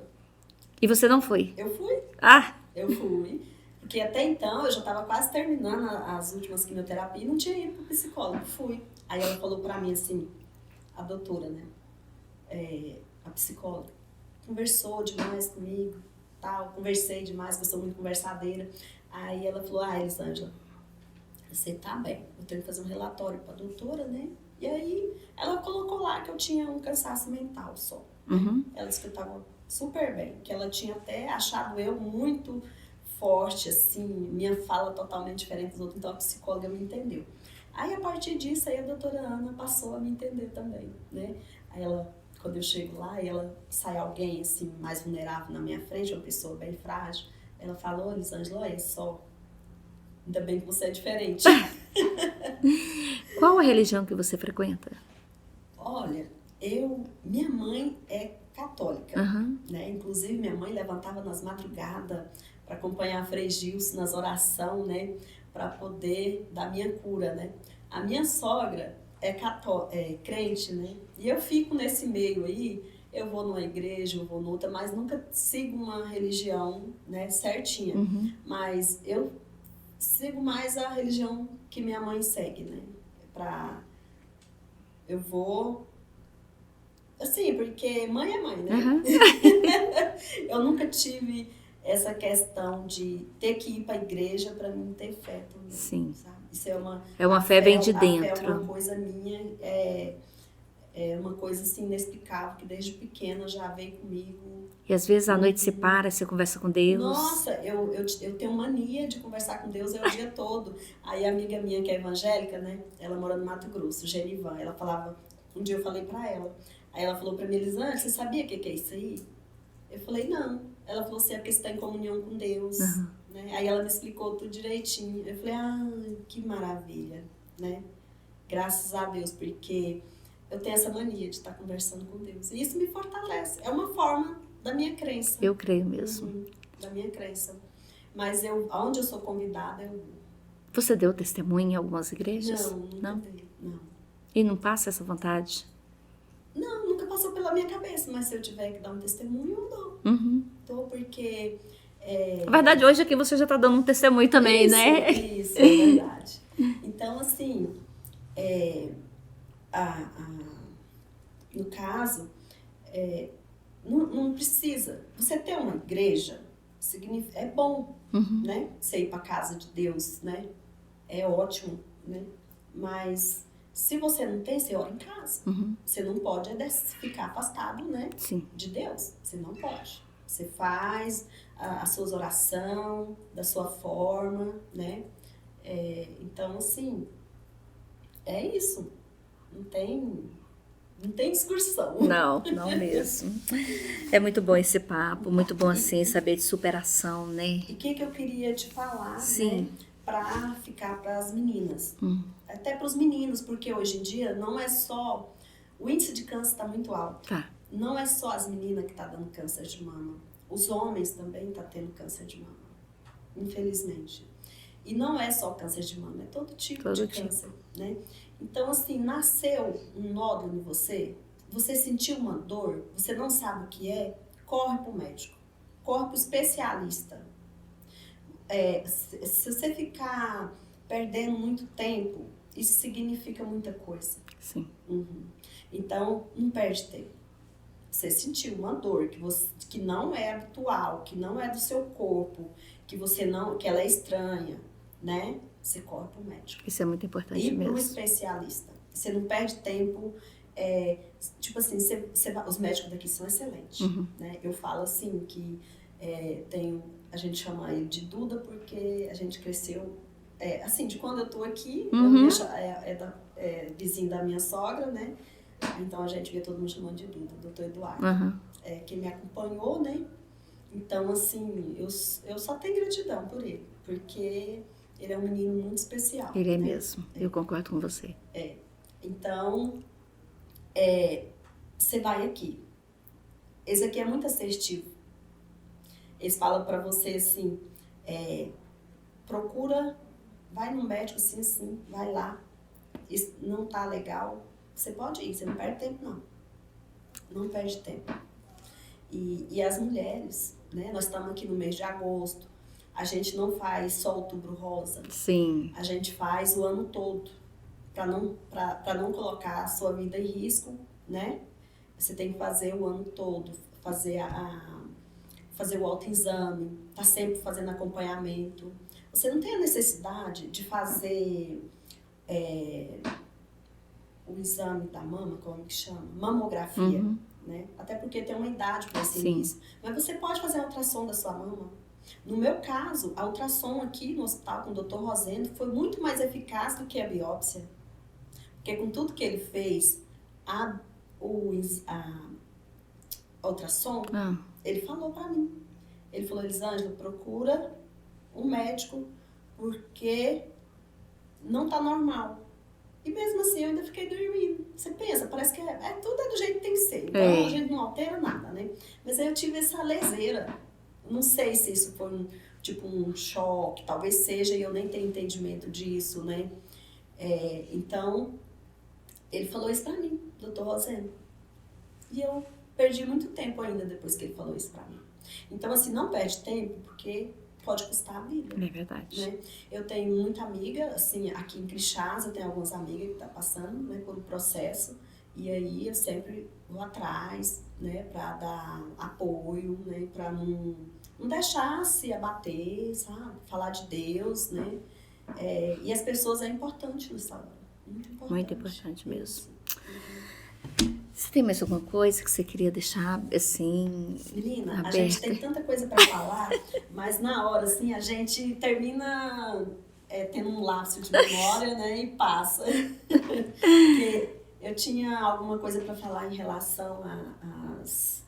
E você não foi.
Eu fui.
Ah,
Eu fui. Porque até então eu já tava quase terminando as últimas quimioterapias e não tinha ido pro psicólogo. Fui. Aí ela falou pra mim assim, a doutora, né? A psicóloga, conversou demais comigo, tal, conversei demais, eu sou muito conversadeira. Aí ela falou, Elisângela, você tá bem, eu tenho que fazer um relatório pra doutora, né? E aí ela colocou lá que eu tinha um cansaço mental só. Ela disse que eu tava super bem, que ela tinha até achado eu muito forte, assim, minha fala totalmente diferente dos outros, então a psicóloga me entendeu. Aí a partir disso, aí a doutora Ana passou a me entender também, né? Aí ela, quando eu chego lá e ela sai alguém assim mais vulnerável na minha frente, uma pessoa bem frágil, ela falou, Elisângela, olha só, ainda bem que você é diferente.
qual a religião que você frequenta?
Olha, minha mãe é católica, né? Inclusive minha mãe levantava nas madrugadas para acompanhar a Frei Gilson nas orações, né? Para poder dar minha cura, né? A minha sogra é crente, né? E eu fico nesse meio aí, eu vou numa igreja, eu vou noutra, mas nunca sigo uma religião, né, certinha. Mas eu sigo mais a religião que minha mãe segue, né? Eu vou... Assim, porque mãe é mãe, né? Eu nunca tive essa questão de ter que ir para a igreja para mim ter fé também.
Sim.
Sabe? Isso é
uma fé vem de
A fé
dentro.
é uma coisa minha, é uma coisa assim inexplicável, que desde pequena já veio comigo.
E às vezes à noite você para, você conversa com Deus.
Nossa, eu tenho mania de conversar com Deus o dia todo. Aí a amiga minha que é evangélica, né? Ela mora no Mato Grosso, Genivan. Ela falava, um dia eu falei pra ela. Aí ela falou pra mim, Elisângela, você sabia o que é isso aí? Eu falei, não. Ela falou assim, é porque você está em comunhão com Deus. Né? Aí ela me explicou tudo direitinho. Eu falei, que maravilha, né? Graças a Deus, porque eu tenho essa mania de estar conversando com Deus. E isso me fortalece. É uma forma da minha crença.
Eu creio mesmo.
Da minha crença. Mas onde eu sou convidada, eu vou.
Você deu testemunho em algumas igrejas?
Não, nunca dei. Não.
E não passa essa vontade?
Não, nunca passou pela minha cabeça. Mas se eu tiver que dar um testemunho, eu dou. Dou porque...
Na verdade, hoje aqui você já está dando um testemunho também,
isso,
né?
Isso, é verdade. Então, assim, no caso, não precisa. Você ter uma igreja é bom, né? Você ir para a casa de Deus, né? É ótimo, né? Mas se você não tem, você ora em casa. Você não pode ficar afastado, né?
Sim.
De Deus. Você não pode. Você faz as suas orações da sua forma, né? Então, assim, é isso. Não tem discussão.
Não mesmo. É muito bom esse papo, muito bom assim, saber de superação, né?
E o que eu queria te falar,
Sim.
né? Pra ficar para as meninas. Até para os meninos, porque hoje em dia não é só... O índice de câncer está muito alto.
Tá.
Não é só as meninas que estão dando câncer de mama. Os homens também estão tendo câncer de mama. Infelizmente. E não é só câncer de mama, é todo tipo
Todo
de
tipo.
câncer, né? Então, assim, nasceu um nódulo em você, você sentiu uma dor, você não sabe o que é, corre pro médico, corre pro especialista. Se você ficar perdendo muito tempo, isso significa muita coisa.
Sim.
Então, não perde tempo. Você sentiu uma dor que não é habitual, que não é do seu corpo, que ela é estranha, né? Você corre pro médico.
Isso é muito importante
E
mesmo.
pro especialista. Você não perde tempo. Tipo assim, os médicos daqui são excelentes. Né? Eu falo assim que a gente chama ele de Duda porque a gente cresceu. Assim, de quando eu tô aqui, é vizinho da minha sogra, né? Então a gente vê todo mundo chamando de Duda, doutor Eduardo. Que me acompanhou, né? Então, assim, eu só tenho gratidão por ele, porque ele é um menino muito especial.
Ele é
né?
mesmo, eu concordo com você.
Então, você vai aqui. Esse aqui é muito assertivo. Eles falam pra você assim, procura, vai no médico assim, vai lá. Isso não tá legal, você pode ir, você não perde tempo não. Não perde tempo. E as mulheres, né? Nós estamos aqui no mês de agosto, a gente não faz só outubro rosa.
Sim.
A gente faz o ano todo, para não colocar a sua vida em risco, né? Você tem que fazer o ano todo, fazer o autoexame, tá sempre fazendo acompanhamento. Você não tem a necessidade de fazer o exame da mama, como que chama? Mamografia, né? Até porque tem uma idade para esse início. Mas você pode fazer a ultrassom da sua mama. No meu caso, a ultrassom aqui no hospital com o Dr. Rosendo foi muito mais eficaz do que a biópsia. Porque com tudo que ele fez, a ultrassom, ele falou pra mim. Ele falou, Elisângela, procura um médico porque não tá normal. E mesmo assim eu ainda fiquei dormindo. Você pensa, parece que tudo é do jeito que tem que ser. Então a gente não altera nada, né? Mas aí eu tive essa leseira. Não sei se isso foi um choque, talvez seja, e eu nem tenho entendimento disso, né? Então, ele falou isso pra mim, doutor Rosendo. E eu perdi muito tempo ainda depois que ele falou isso pra mim. Então, assim, não perde tempo, porque pode custar a vida.
É verdade.
Né? Eu tenho muita amiga, assim, aqui em Crixás, eu tenho algumas amigas que estão passando, né, por um processo, e aí eu sempre vou atrás, né, pra dar apoio, né, pra não deixar se abater, sabe? Falar de Deus, né? E as pessoas é importante nessa hora. Muito importante.
Muito importante mesmo. Você tem mais alguma coisa que você queria deixar, assim,
Menina,
aberta?
A gente tem tanta coisa pra falar, mas na hora, assim, a gente termina tendo um lapso de memória, né, e passa. Porque eu tinha alguma coisa pra falar em relação às...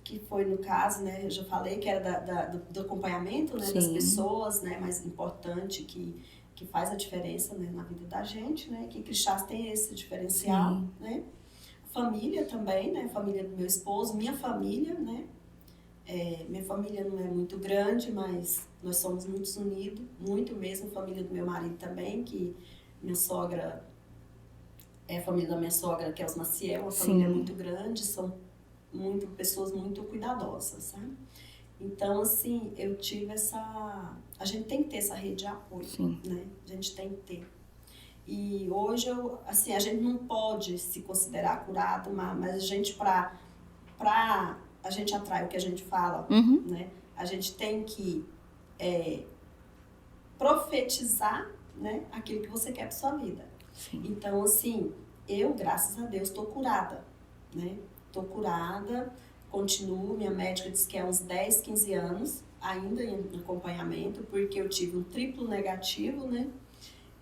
que foi no caso, né, eu já falei que era do acompanhamento, né, das pessoas, né, mais importante que faz a diferença, né, na vida da gente, né, que Crixás tem esse diferencial, né, família também, né, família do meu esposo, minha família, né, minha família não é muito grande, mas nós somos muito unidos, muito mesmo, família do meu marido também, que minha sogra, a família da minha sogra, que é os Maciel, uma família muito grande, são pessoas muito cuidadosas, sabe? Então, assim, eu tive a gente tem que ter essa rede de apoio, né? A gente tem que ter. E hoje, assim, a gente não pode se considerar curado, mas a gente, pra a gente atrai o que a gente fala, né? A gente tem que profetizar, né? Aquilo que você quer pra sua vida. Então, assim, eu, graças a Deus, tô curada, né? Tô curada, continuo, minha médica disse que é uns 10, 15 anos, ainda em acompanhamento, porque eu tive um triplo negativo, né?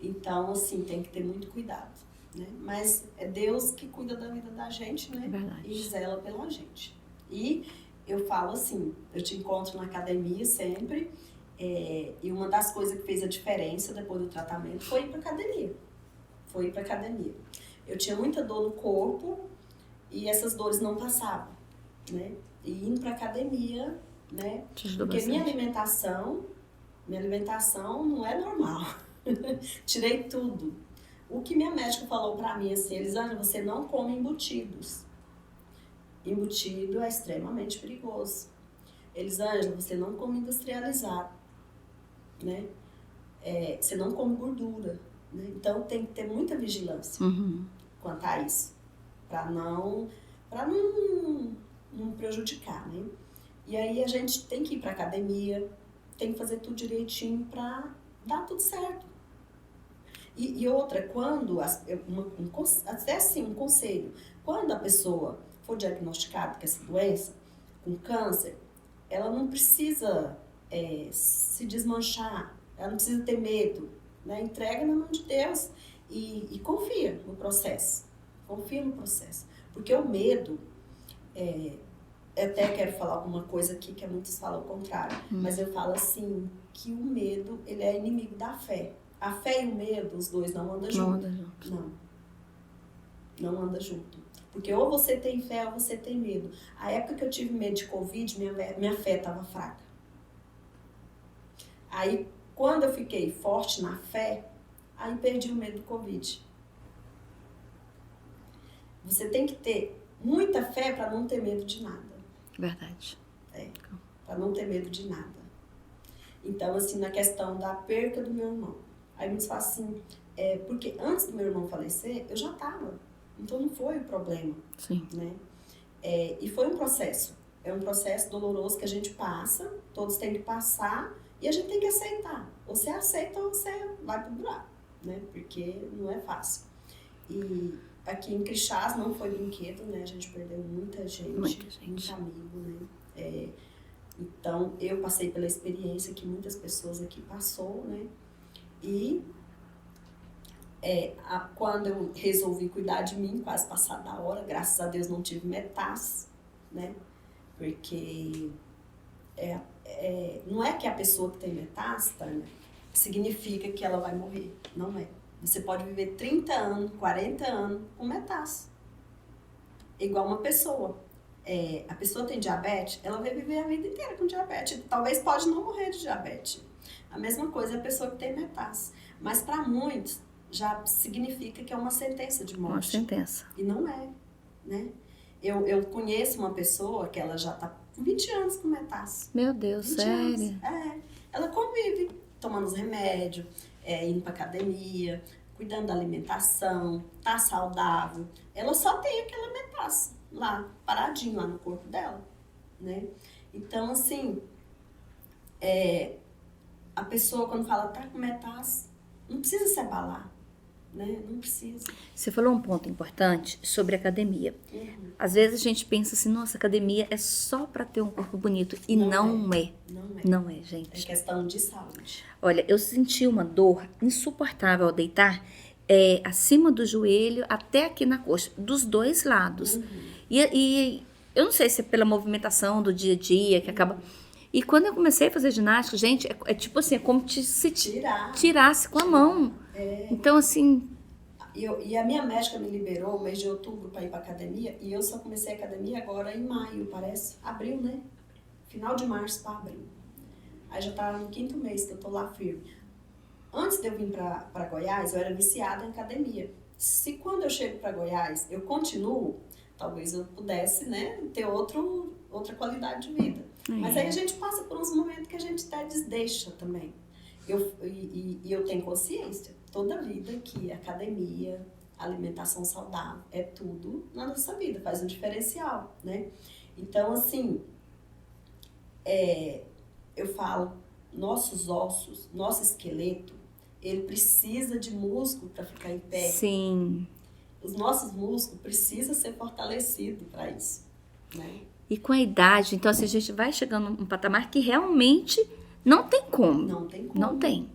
Então, assim, tem que ter muito cuidado, né? Mas é Deus que cuida da vida da gente, né?
Verdade.
E zela pela gente. E eu falo assim, eu te encontro na academia sempre, e uma das coisas que fez a diferença depois do tratamento foi ir pra academia. Eu tinha muita dor no corpo e essas dores não passavam, né? E indo pra academia, né?
Te ajudou
Porque
bastante.
minha alimentação Minha alimentação não é normal. Tirei tudo. O que minha médica falou pra mim, assim, Elisângela, você não come embutidos. Embutido é extremamente perigoso. Elisângela, você não come industrializado, né? Você não come gordura, né? Então tem que ter muita vigilância quanto a isso, para não prejudicar, né? E aí a gente tem que ir para academia, tem que fazer tudo direitinho para dar tudo certo. E outra, quando, até assim, um conselho, quando a pessoa for diagnosticada com essa doença, com câncer, ela não precisa se desmanchar, ela não precisa ter medo, né? Entrega na mão de Deus e confia no processo. Confia no processo. Porque o medo, até quero falar alguma coisa aqui que muitos falam o contrário, mas eu falo assim, que o medo, ele é inimigo da fé. A fé e o medo, os dois não andam juntos. Não anda junto. Porque ou você tem fé ou você tem medo. A época que eu tive medo de Covid, minha fé estava fraca. Aí, quando eu fiquei forte na fé, aí perdi o medo do Covid. Você tem que ter muita fé para não ter medo de nada.
Verdade.
Para não ter medo de nada. Então, assim, na questão da perca do meu irmão. Aí muitos falam assim, porque antes do meu irmão falecer, eu já estava. Então não foi o problema.
Sim.
Né? E foi um processo. É um processo doloroso que a gente passa, todos têm que passar e a gente tem que aceitar. Ou você aceita ou você vai pro buraco, né? Porque não é fácil. E aqui em Crixás não foi brinquedo, né? A gente perdeu muita gente. Muito amigo, né? Então eu passei pela experiência que muitas pessoas aqui passou, né? E quando eu resolvi cuidar de mim, quase passada da hora, graças a Deus não tive metástase, né? Porque não é que a pessoa que tem metástase, Tânia, significa que ela vai morrer. Não é. Você pode viver 30 anos, 40 anos com metástase. Igual uma pessoa. A pessoa tem diabetes, ela vai viver a vida inteira com diabetes. Talvez pode não morrer de diabetes. A mesma coisa é a pessoa que tem metástase. Mas para muitos, já significa que é uma sentença de morte.
Uma sentença.
E não é, né? Eu conheço uma pessoa que ela já tá com 20 anos com metástase.
Meu Deus, sério?
Ela convive, tomando os remédios, indo pra academia, cuidando da alimentação, tá saudável. Ela só tem aquela metástase lá, paradinho lá no corpo dela, né? Então, assim, a pessoa quando fala tá com metástase, não precisa se abalar, né? Não precisa.
Você falou um ponto importante sobre academia. Às vezes a gente pensa assim, nossa, academia é só para ter um corpo bonito. E não é. Não é, gente.
É questão de saúde.
Olha, eu senti uma dor insuportável ao deitar, acima do joelho até aqui na coxa, dos dois lados. E eu não sei se é pela movimentação do dia a dia que acaba... E quando eu comecei a fazer ginástica, gente, é tipo assim, é como se tirasse com a mão. Então, assim...
E a minha médica me liberou no mês de outubro para ir para academia, e eu só comecei a academia agora em maio, parece. Abril, né? Final de março para abril. Aí já tá no 5º mês que eu tô lá firme. Antes de eu vir para Goiás, eu era viciada em academia. Se quando eu chego para Goiás, eu continuo, talvez eu pudesse, né, ter outra qualidade de vida. Mas aí a gente passa por uns momentos que a gente até desdeixa também. Eu tenho consciência, toda vida, que academia, alimentação saudável, é tudo na nossa vida, faz um diferencial, né? Então, assim, eu falo, nossos ossos, nosso esqueleto, ele precisa de músculo para ficar em pé.
Sim.
Os nossos músculos precisam ser fortalecidos para isso, né?
E com a idade, então assim, a gente vai chegando num patamar que realmente não tem como.
Não tem como.
Não tem.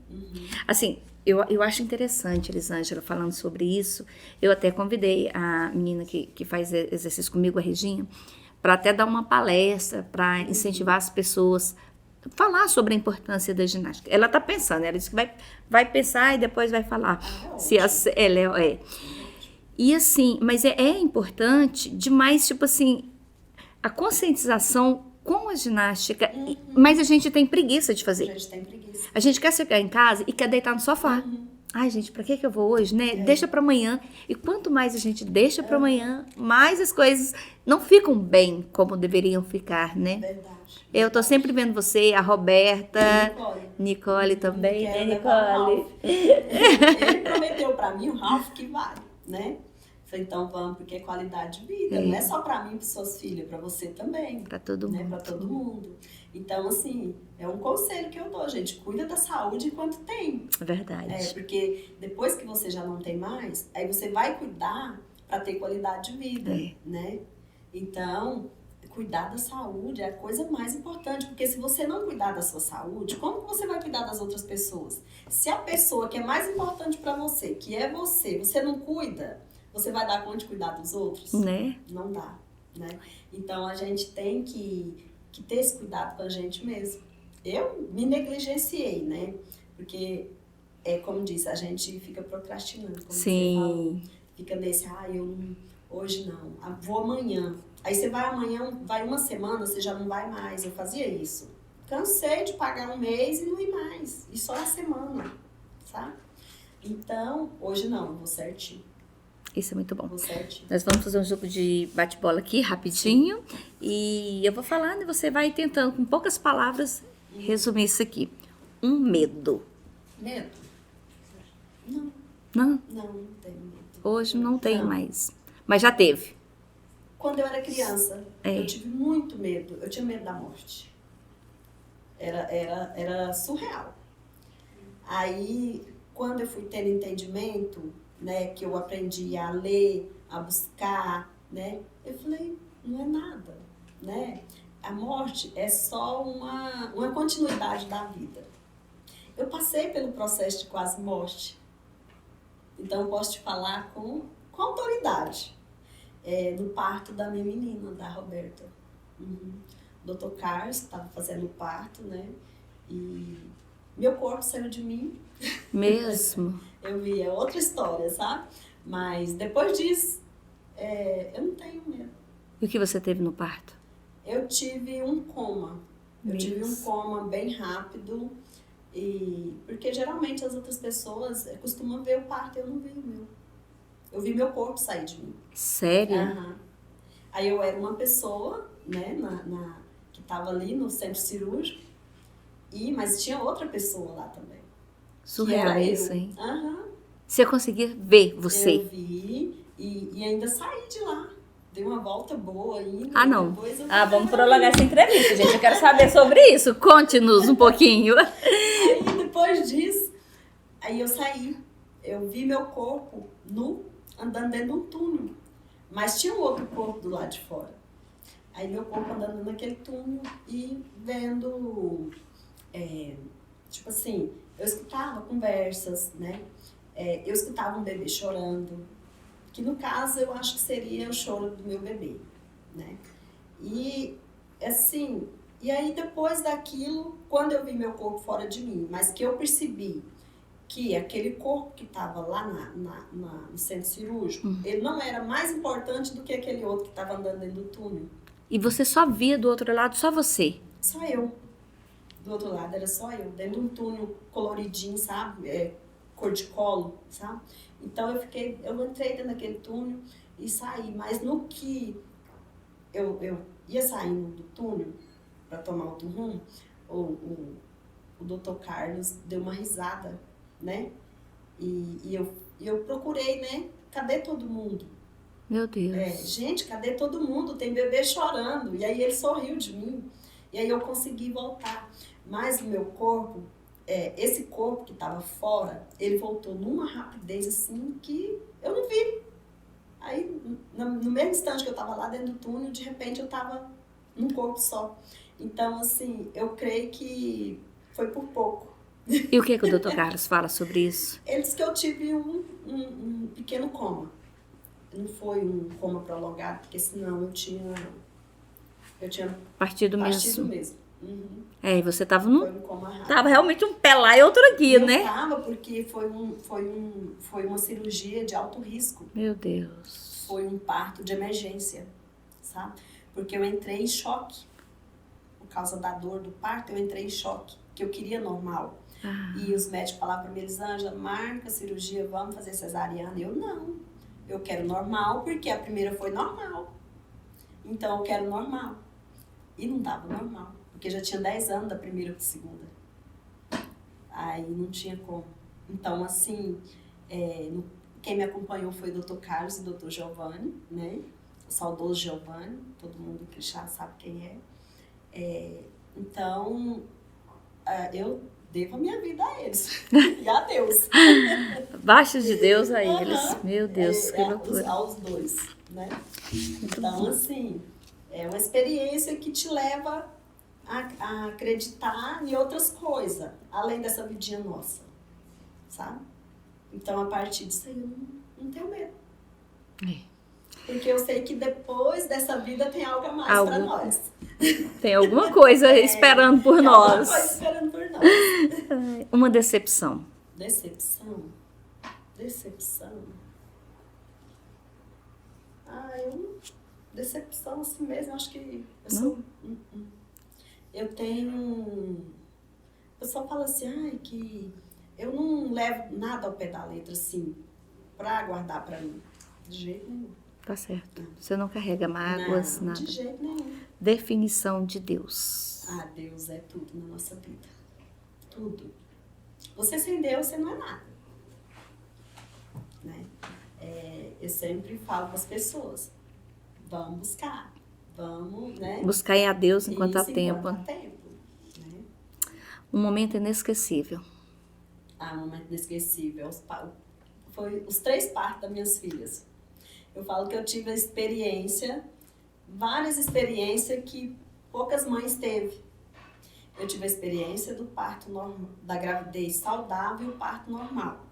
Assim, eu acho interessante, Elisângela, falando sobre isso. Eu até convidei a menina que faz exercício comigo, a Reginha, para até dar uma palestra, para incentivar as pessoas a falar sobre a importância da ginástica. Ela está pensando, ela disse que vai pensar e depois vai falar. E assim, mas é importante demais, tipo assim, a conscientização com a ginástica, mas a gente tem preguiça de
A
fazer.
gente tem preguiça.
A gente quer chegar em casa e quer deitar no sofá. Ai, gente, pra que eu vou hoje, né? Deixa pra amanhã. E quanto mais a gente deixa pra amanhã, mais as coisas não ficam bem como deveriam ficar, né?
Verdade.
Eu tô sempre vendo você, a Roberta, Nicole também,
Quero
né,
levar o
Nicole?
Ralph. Ele prometeu pra mim, o Ralph, que vai, né? Falei, então vamos, porque é qualidade de vida. Não é só pra mim e pras suas filhas, pra você também.
Pra todo
Né?
mundo.
Pra todo mundo. Então, assim, é um conselho que eu dou, gente. Cuida da saúde enquanto tem.
Verdade.
Porque depois que você já não tem mais, aí você vai cuidar pra ter qualidade de vida, né? Então, cuidar da saúde é a coisa mais importante, porque se você não cuidar da sua saúde, como que você vai cuidar das outras pessoas? Se a pessoa que é mais importante pra você, que é você não cuida, você vai dar conta de cuidar dos outros?
Né?
Não dá, né? Então a gente tem que ter esse cuidado com a gente mesmo. Eu me negligenciei, né? Porque, como disse, a gente fica procrastinando, como você falou.
Sim.
Fica nesse, hoje não, vou amanhã. Aí você vai amanhã, vai uma semana, você já não vai mais. Eu fazia isso. Cansei de pagar um mês e não ir mais. E só a semana, sabe? Então, hoje não, vou certinho.
Isso é muito bom.
Vou certinho.
Nós vamos fazer um jogo de bate-bola aqui, rapidinho. E eu vou falando e você vai tentando, com poucas palavras, resumir isso aqui. Um medo.
Medo? Não,
Não,
não tenho medo.
hoje não tem
Não.
mais. Mas já teve.
Quando eu era criança, eu tive muito medo. Eu tinha medo da morte. Era surreal. Aí, quando eu fui tendo entendimento, né, que eu aprendi a ler, a buscar, né, eu falei, não é nada, né? A morte é só uma continuidade da vida. Eu passei pelo processo de quase morte. Então, eu posso te falar com autoridade. No parto da minha menina, da Roberta. O Dr. Carlos estava fazendo o parto, né? E meu corpo saiu de mim.
Mesmo.
Eu vi, é outra história, sabe? Mas depois disso, eu não tenho medo.
E o que você teve no parto?
Eu tive um coma. Eu tive um coma bem rápido. Porque geralmente as outras pessoas costumam ver o parto, eu não vi o meu. Eu vi meu corpo sair de mim.
Sério?
Aí eu era uma pessoa, né, que estava ali no centro cirúrgico, mas tinha outra pessoa lá também.
Surreal isso, hein?
Aham.
Você conseguia ver você?
Eu vi e ainda saí de lá. Dei uma volta boa ainda.
Ah, não.
Vamos
prolongar essa entrevista, gente. Eu quero saber sobre isso. Conte-nos um pouquinho.
Aí depois disso, aí eu saí. Eu vi meu corpo nu, andando dentro de um túnel. Mas tinha um outro corpo do lado de fora. Aí meu corpo andando naquele túnel e vendo, tipo assim, eu escutava conversas, né? Eu escutava um bebê chorando, que no caso eu acho que seria o choro do meu bebê, né? E assim, e aí depois daquilo, quando eu vi meu corpo fora de mim, mas que eu percebi que aquele corpo que estava lá no centro cirúrgico, ele não era mais importante do que aquele outro que estava andando dentro do túnel.
E você só via do outro lado, só você?
Só eu. Do outro lado era só eu, dentro de um túnel coloridinho, sabe? Cor de colo, sabe? Então eu entrei dentro daquele túnel e saí. Mas no que eu ia saindo do túnel para tomar outro rumo, o Dr. Carlos deu uma risada, né? E eu procurei, né? Cadê todo mundo?
Meu Deus.
Gente, cadê todo mundo? Tem bebê chorando. E aí ele sorriu de mim. E aí eu consegui voltar. Mas o meu corpo, esse corpo que estava fora, ele voltou numa rapidez assim que eu não vi. Aí, no mesmo instante que eu estava lá dentro do túnel, de repente eu estava num corpo só. Então, assim, eu creio que foi por pouco.
E o que o Dr. Carlos fala sobre isso?
Ele disse que eu tive um pequeno coma. Não foi um coma prolongado, porque senão eu tinha
partido
mesmo.
E você tava no...
Foi um coma rápido.
Tava realmente um pé lá e outro aqui,
não
né?
Tava, porque foi uma cirurgia de alto risco.
Meu Deus.
Foi um parto de emergência, sabe? Porque eu entrei em choque. causa da dor do parto, eu entrei em choque, que eu queria normal. E os médicos falavam para mim, Elisângela, marca a cirurgia, vamos fazer cesariana. Eu não, eu quero normal, porque a primeira foi normal. Então eu quero normal. E não dava normal, porque já tinha 10 anos da primeira para a segunda. Aí não tinha como. Então, assim, quem me acompanhou foi o Dr. Carlos e o Dr. Giovanni, né? O saudoso Giovanni, todo mundo que já sabe quem é. Então, eu devo a minha vida a eles e a Deus.
Abaixo de Deus a eles. Meu Deus, que loucura.
Aos dois, né? Então, assim, é uma experiência que te leva a acreditar em outras coisas, além dessa vidinha nossa, sabe? Então, a partir disso aí, eu não tenho medo. Porque eu sei que depois dessa vida tem algo a mais para nós.
Tem alguma coisa esperando por nós.
Alguma coisa esperando por nós.
Uma decepção.
Decepção? Decepção assim mesmo, acho que eu sou... Eu tenho... Eu só falo assim, que eu não levo nada ao pé da letra, assim, pra guardar pra mim. De jeito nenhum.
Tá certo. Você não carrega mágoas,
não,
nada.
De jeito nenhum.
Definição de Deus.
Deus é tudo na nossa vida. Tudo. Você sem Deus, você não é nada. Né? Eu sempre falo para as pessoas, vamos buscar. Vamos, né?
Buscar a Deus enquanto há tempo.
Enquanto há tempo, né?
Um momento inesquecível.
Um momento inesquecível. Foi os 3 partos das minhas filhas. Eu falo que eu tive a experiência, várias experiências que poucas mães teve. Eu tive a experiência do parto normal, da gravidez saudável e o parto normal.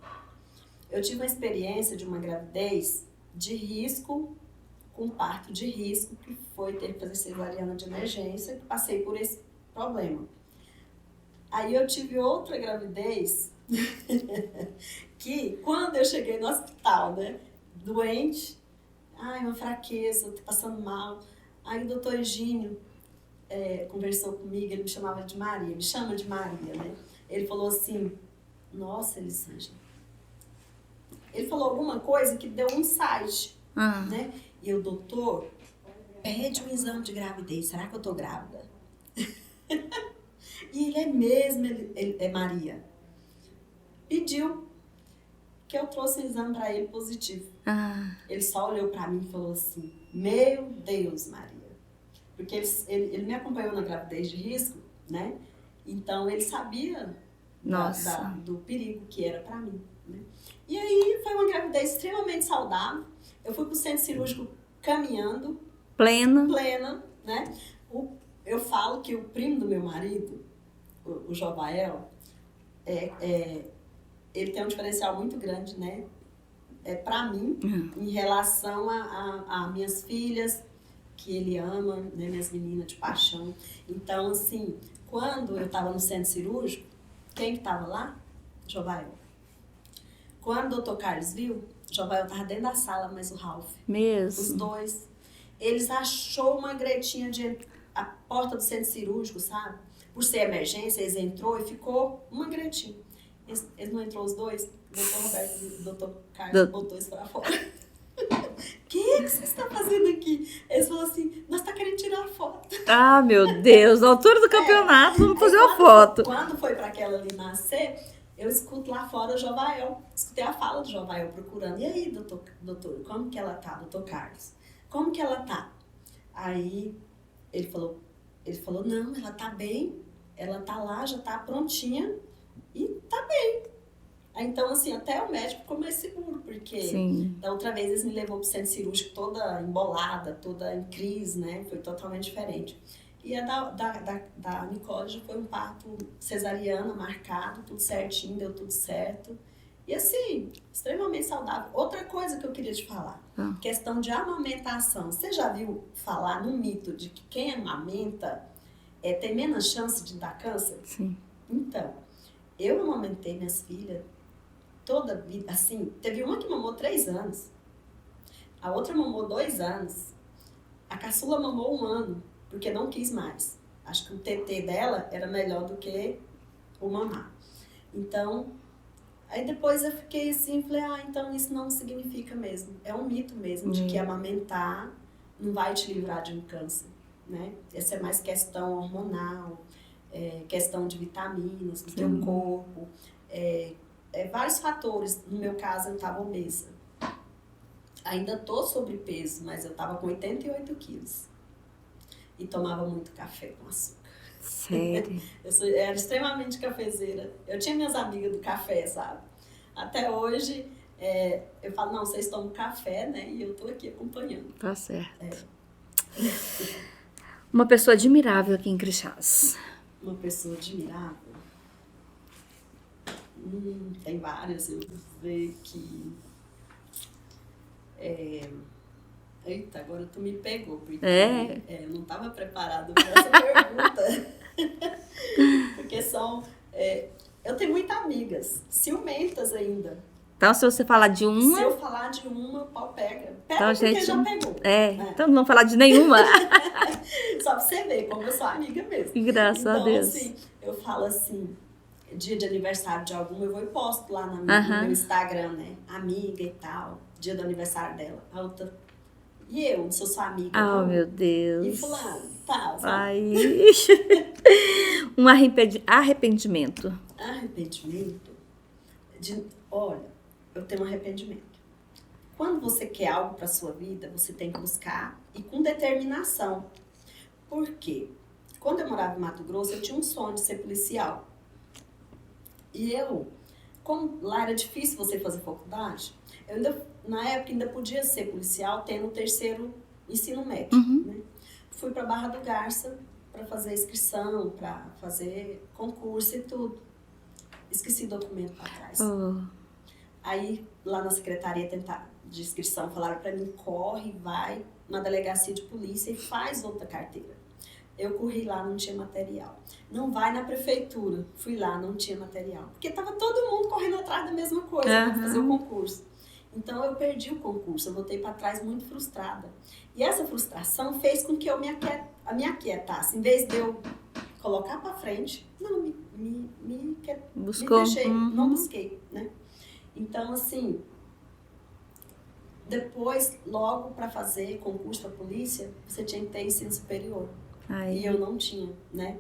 Eu tive a experiência de uma gravidez de risco, com parto de risco, que foi ter que fazer cesariana de emergência, que passei por esse problema. Aí eu tive outra gravidez, que quando eu cheguei no hospital, né, doente, uma fraqueza, tô passando mal. Aí o doutor Egínio conversou comigo, ele me chamava de Maria, me chama de Maria, né? Ele falou assim, nossa, Elisângela. Ele falou alguma coisa que deu um insight, né? E o doutor pede um exame de gravidez, será que eu tô grávida? E ele é mesmo, ele é Maria. Pediu que eu trouxe um exame para ele positivo. Ele só olhou para mim e falou assim, meu Deus, Maria. Porque ele me acompanhou na gravidez de risco, né? Então ele sabia do perigo que era para mim, né? E aí foi uma gravidez extremamente saudável. Eu fui pro centro cirúrgico caminhando. Plena, né? Eu falo que o primo do meu marido, o Jovael, ele tem um diferencial muito grande, né? Para mim, em relação a minhas filhas, que ele ama, né? Minhas meninas de paixão. Então, assim, quando eu estava no centro cirúrgico, quem que estava lá? Jovael. Quando o Dr. Carlos viu, o Jovael estava dentro da sala, mas o Ralph.
Mesmo?
Os dois. Eles achou uma gretinha a porta do centro cirúrgico, sabe? Por ser emergência, eles entrou e ficou uma gretinha. Eles não entrou os dois? O Dr. Roberto e o Dr. Carlos botou isso pra fora. O que você está fazendo aqui? Eles falaram assim, nós tá querendo tirar a foto.
Meu Deus, na altura do campeonato, vamos fazer uma foto.
Quando foi para aquela ali nascer, eu escuto lá fora o Jovael. Escutei a fala do Jovael procurando. E aí, doutor, como que ela tá, doutor Carlos? Como que ela tá? Aí ele falou, não, ela tá bem, ela tá lá, já tá prontinha e tá bem. Aí, então, assim, até o médico ficou mais seguro, porque da outra vez eles me levou pro centro cirúrgico toda embolada, toda em crise, né? Foi totalmente diferente. E a da Nicole já foi um parto cesariana, marcado, tudo certinho, deu tudo certo. E assim, extremamente saudável. Outra coisa que eu queria te falar, questão de amamentação. Você já viu falar no mito de que quem amamenta tem menos chance de dar câncer?
Sim.
Então, eu amamentei minhas filhas toda a vida, assim, teve uma que mamou 3 anos, a outra mamou 2 anos, a caçula mamou 1 ano, porque não quis mais. acho que o TT dela era melhor do que o mamar. Então, aí depois eu fiquei assim, falei, então isso não significa mesmo. É um mito mesmo de que amamentar não vai te livrar de um câncer, né? Essa é mais questão hormonal, questão de vitaminas do teu corpo, vários fatores. No meu caso, eu estava obesa. Ainda tô sobrepeso, mas eu tava com 88 quilos. E tomava muito café com açúcar.
Sério?
Era extremamente cafezeira. Eu tinha minhas amigas do café, sabe? Até hoje, eu falo, não, vocês tomam café, né? E eu tô aqui acompanhando.
Tá certo. Uma pessoa admirável aqui em Crixás.
Uma pessoa admirável? Tem várias, eu vejo que... Eita, agora tu me pegou, porque eu não estava preparada para essa pergunta. Porque são... eu tenho muitas amigas, ciumentas ainda.
Então, se você falar de uma...
Se eu falar de uma, o pau pega. Pega
então,
porque
gente,
já pegou.
Então não vamos falar de nenhuma.
Só pra você ver como eu sou amiga mesmo.
Graças a Deus.
Então, assim, eu falo assim, dia de aniversário de alguma, eu vou e posto lá no meu Instagram, né? Amiga e tal, dia do aniversário dela. A outra, e eu, não sou sua amiga.
Oh, meu Deus.
E fulano, tal, sabe?
Ai. Um arrependimento.
Arrependimento? Olha, eu tenho um arrependimento. Quando você quer algo para sua vida, você tem que buscar e com determinação. Por quê? Quando eu morava em Mato Grosso, eu tinha um sonho de ser policial. E como lá era difícil você fazer faculdade, na época ainda podia ser policial tendo o 3º ensino médio. Né? Fui para Barra do Garça para fazer inscrição, para fazer concurso e tudo. Esqueci o documento para trás. Aí, lá na secretaria de inscrição, falaram para mim, corre, vai na delegacia de polícia e faz outra carteira. Eu corri lá, não tinha material. Não vai na prefeitura. Fui lá, não tinha material. Porque tava todo mundo correndo atrás da mesma coisa, para fazer o concurso. Então, eu perdi o concurso. Eu voltei para trás muito frustrada. E essa frustração fez com que eu me aquietasse. Em vez de eu colocar para frente, não, me fechei, não busquei, né? Então, assim, depois, logo para fazer concurso para polícia, você tinha que ter ensino superior. E eu não tinha, né?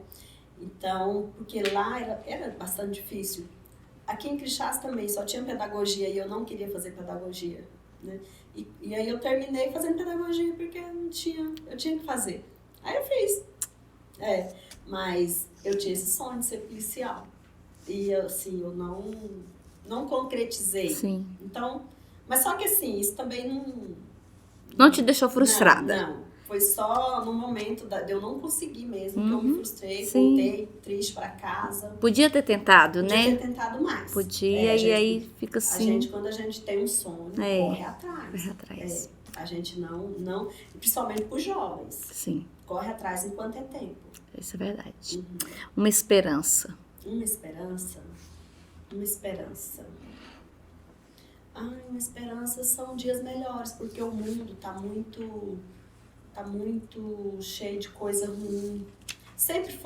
Então, porque lá era bastante difícil. Aqui em Crixás também só tinha pedagogia e eu não queria fazer pedagogia, né? E aí eu terminei fazendo pedagogia porque eu tinha que fazer. Aí eu fiz. Mas eu tinha esse sonho de ser policial. E assim, eu não concretizei.
Sim.
Então, mas só que assim, isso também
não te deixou frustrada?
Não. Foi só no momento de eu não conseguir mesmo, que eu me frustrei, voltei triste para casa.
Podia ter tentado, né?
Podia ter tentado mais.
Podia, e aí fica assim.
Quando a gente tem um sonho, corre atrás.
Corre atrás.
A gente não, principalmente para os jovens.
Sim.
Corre atrás enquanto é tempo.
Isso é verdade. Uma esperança.
Uma esperança. Uma esperança são dias melhores, porque o mundo tá muito cheio de coisa ruim. Sempre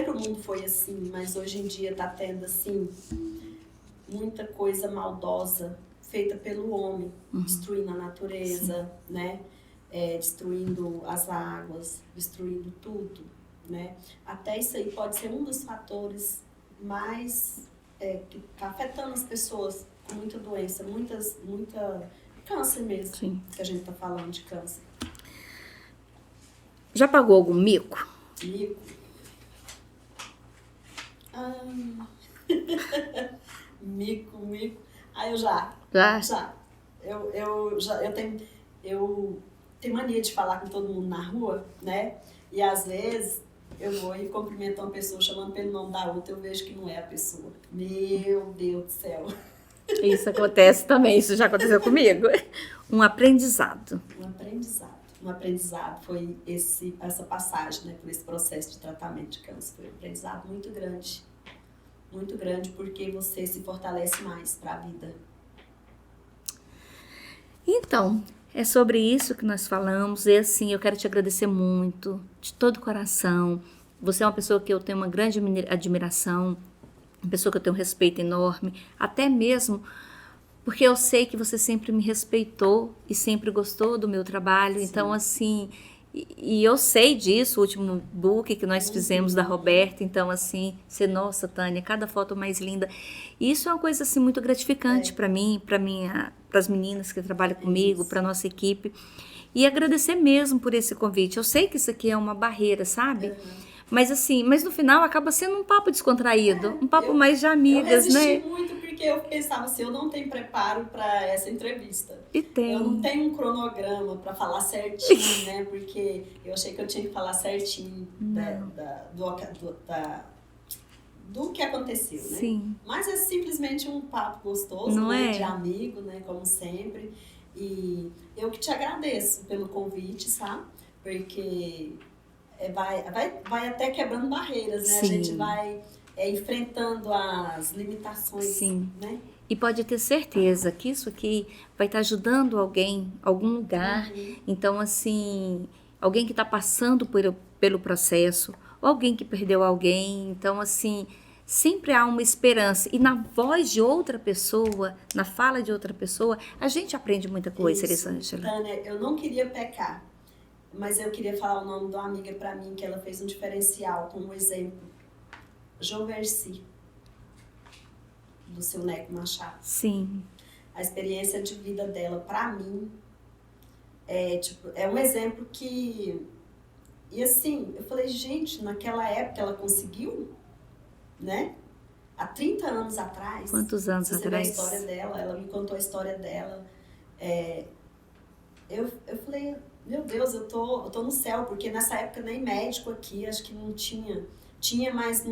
o mundo foi assim, mas hoje em dia tá tendo assim muita coisa maldosa feita pelo homem, destruindo a natureza, né? Destruindo as águas, destruindo tudo, né? Até isso aí pode ser um dos fatores mais que tá afetando as pessoas com muita doença, muita câncer mesmo.
Sim.
Que a gente tá falando de câncer.
Já pagou algum mico?
Mico? Mico. Eu já. Já. Eu tenho mania de falar com todo mundo na rua, né? E às vezes eu vou e cumprimento uma pessoa chamando pelo nome da outra, eu vejo que não é a pessoa. Meu Deus do céu.
Isso acontece também, isso já aconteceu comigo. Um aprendizado.
Um aprendizado foi essa passagem, né, por esse processo de tratamento de câncer. Foi um aprendizado muito grande, porque você se fortalece mais para a vida.
Então, é sobre isso que nós falamos. E assim, eu quero te agradecer muito, de todo o coração. Você é uma pessoa que eu tenho uma grande admiração, uma pessoa que eu tenho um respeito enorme, até mesmo porque eu sei que você sempre me respeitou e sempre gostou do meu trabalho. Sim. Então, assim, e eu sei disso, o último book que nós fizemos da Roberta. Então, assim, nossa, Tânia, cada foto mais linda. E isso é uma coisa, assim, muito gratificante para mim, para as meninas que trabalham comigo, para nossa equipe. E agradecer mesmo por esse convite. Eu sei que isso aqui é uma barreira, sabe? Mas assim, mas no final acaba sendo um papo descontraído, um papo mais de amigas,
eu
né?
Eu muito porque eu pensava assim, eu não tenho preparo para essa entrevista.
E tem.
Eu não tenho um cronograma para falar certinho, né? Porque eu achei que eu tinha que falar certinho do que aconteceu, né?
Sim.
Mas é simplesmente um papo gostoso,
não
né?
É?
De amigo, né? Como sempre. E eu que te agradeço pelo convite, sabe? Porque vai até quebrando barreiras, né?
Sim.
A gente vai enfrentando as limitações,
Sim.
né?
E pode ter certeza que isso aqui vai estar ajudando alguém, algum lugar. Então, assim, alguém que está passando pelo processo, ou alguém que perdeu alguém. Então, assim, sempre há uma esperança. E na voz de outra pessoa, na fala de outra pessoa, a gente aprende muita coisa, Elisângela.
Tânia, eu não queria pecar, mas eu queria falar o nome de uma amiga para mim, que ela fez um diferencial, com um exemplo. Joverci, do seu Neco Machado.
Sim.
A experiência de vida dela, para mim, é um exemplo que... E assim, eu falei, gente, naquela época ela conseguiu, né? Há 30 anos atrás.
Quantos anos atrás?
A história dela, ela me contou a história dela. Eu falei, meu Deus, eu tô no céu, porque nessa época nem médico aqui, acho que não tinha. Tinha mais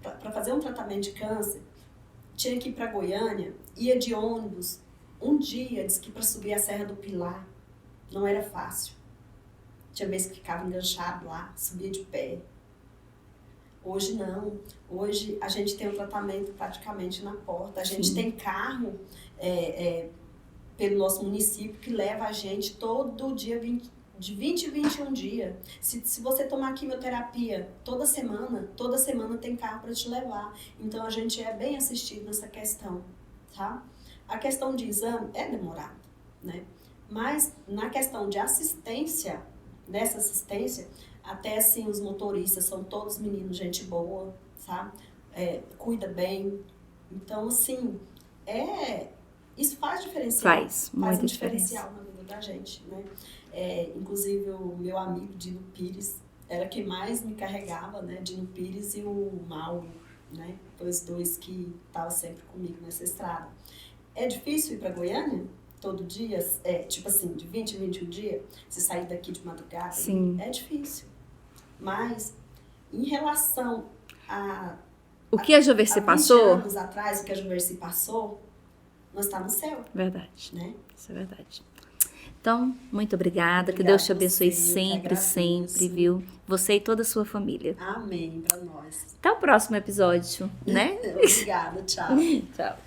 para fazer um tratamento de câncer, tinha que ir para Goiânia, ia de ônibus. Um dia, disse que para subir a Serra do Pilar não era fácil. Tinha vezes que ficava enganchado lá, subia de pé. Hoje não. Hoje a gente tem um tratamento praticamente na porta. A gente tem carro pelo nosso município que leva a gente todo dia, de 20 em 21 dias. Se você tomar quimioterapia toda semana tem carro para te levar. Então a gente é bem assistido nessa questão, tá? A questão de exame é demorada, né? Mas na questão de assistência, nessa assistência, até assim os motoristas são todos meninos, gente boa, sabe? Cuida bem. Então, assim, isso faz diferencial.
Faz
um diferencial na vida da gente, né? Inclusive o meu amigo Dino Pires era quem mais me carregava, né? Dino Pires e o Mauro, né? Os dois que estavam sempre comigo nessa estrada. É difícil ir para Goiânia? Todo dia, tipo assim, de 20 em 21 dias, você sair daqui de madrugada,
Sim.
É difícil. Mas, em relação
o que a Joverci passou,
anos atrás, o que a Joverci passou, nós estamos no céu.
Verdade.
Né?
Isso é verdade. Então, muito obrigada. Que Deus te abençoe sempre, sempre, viu? Você e toda a sua família.
Amém, para nós.
Até o próximo episódio, né?
Obrigada, tchau.
Tchau.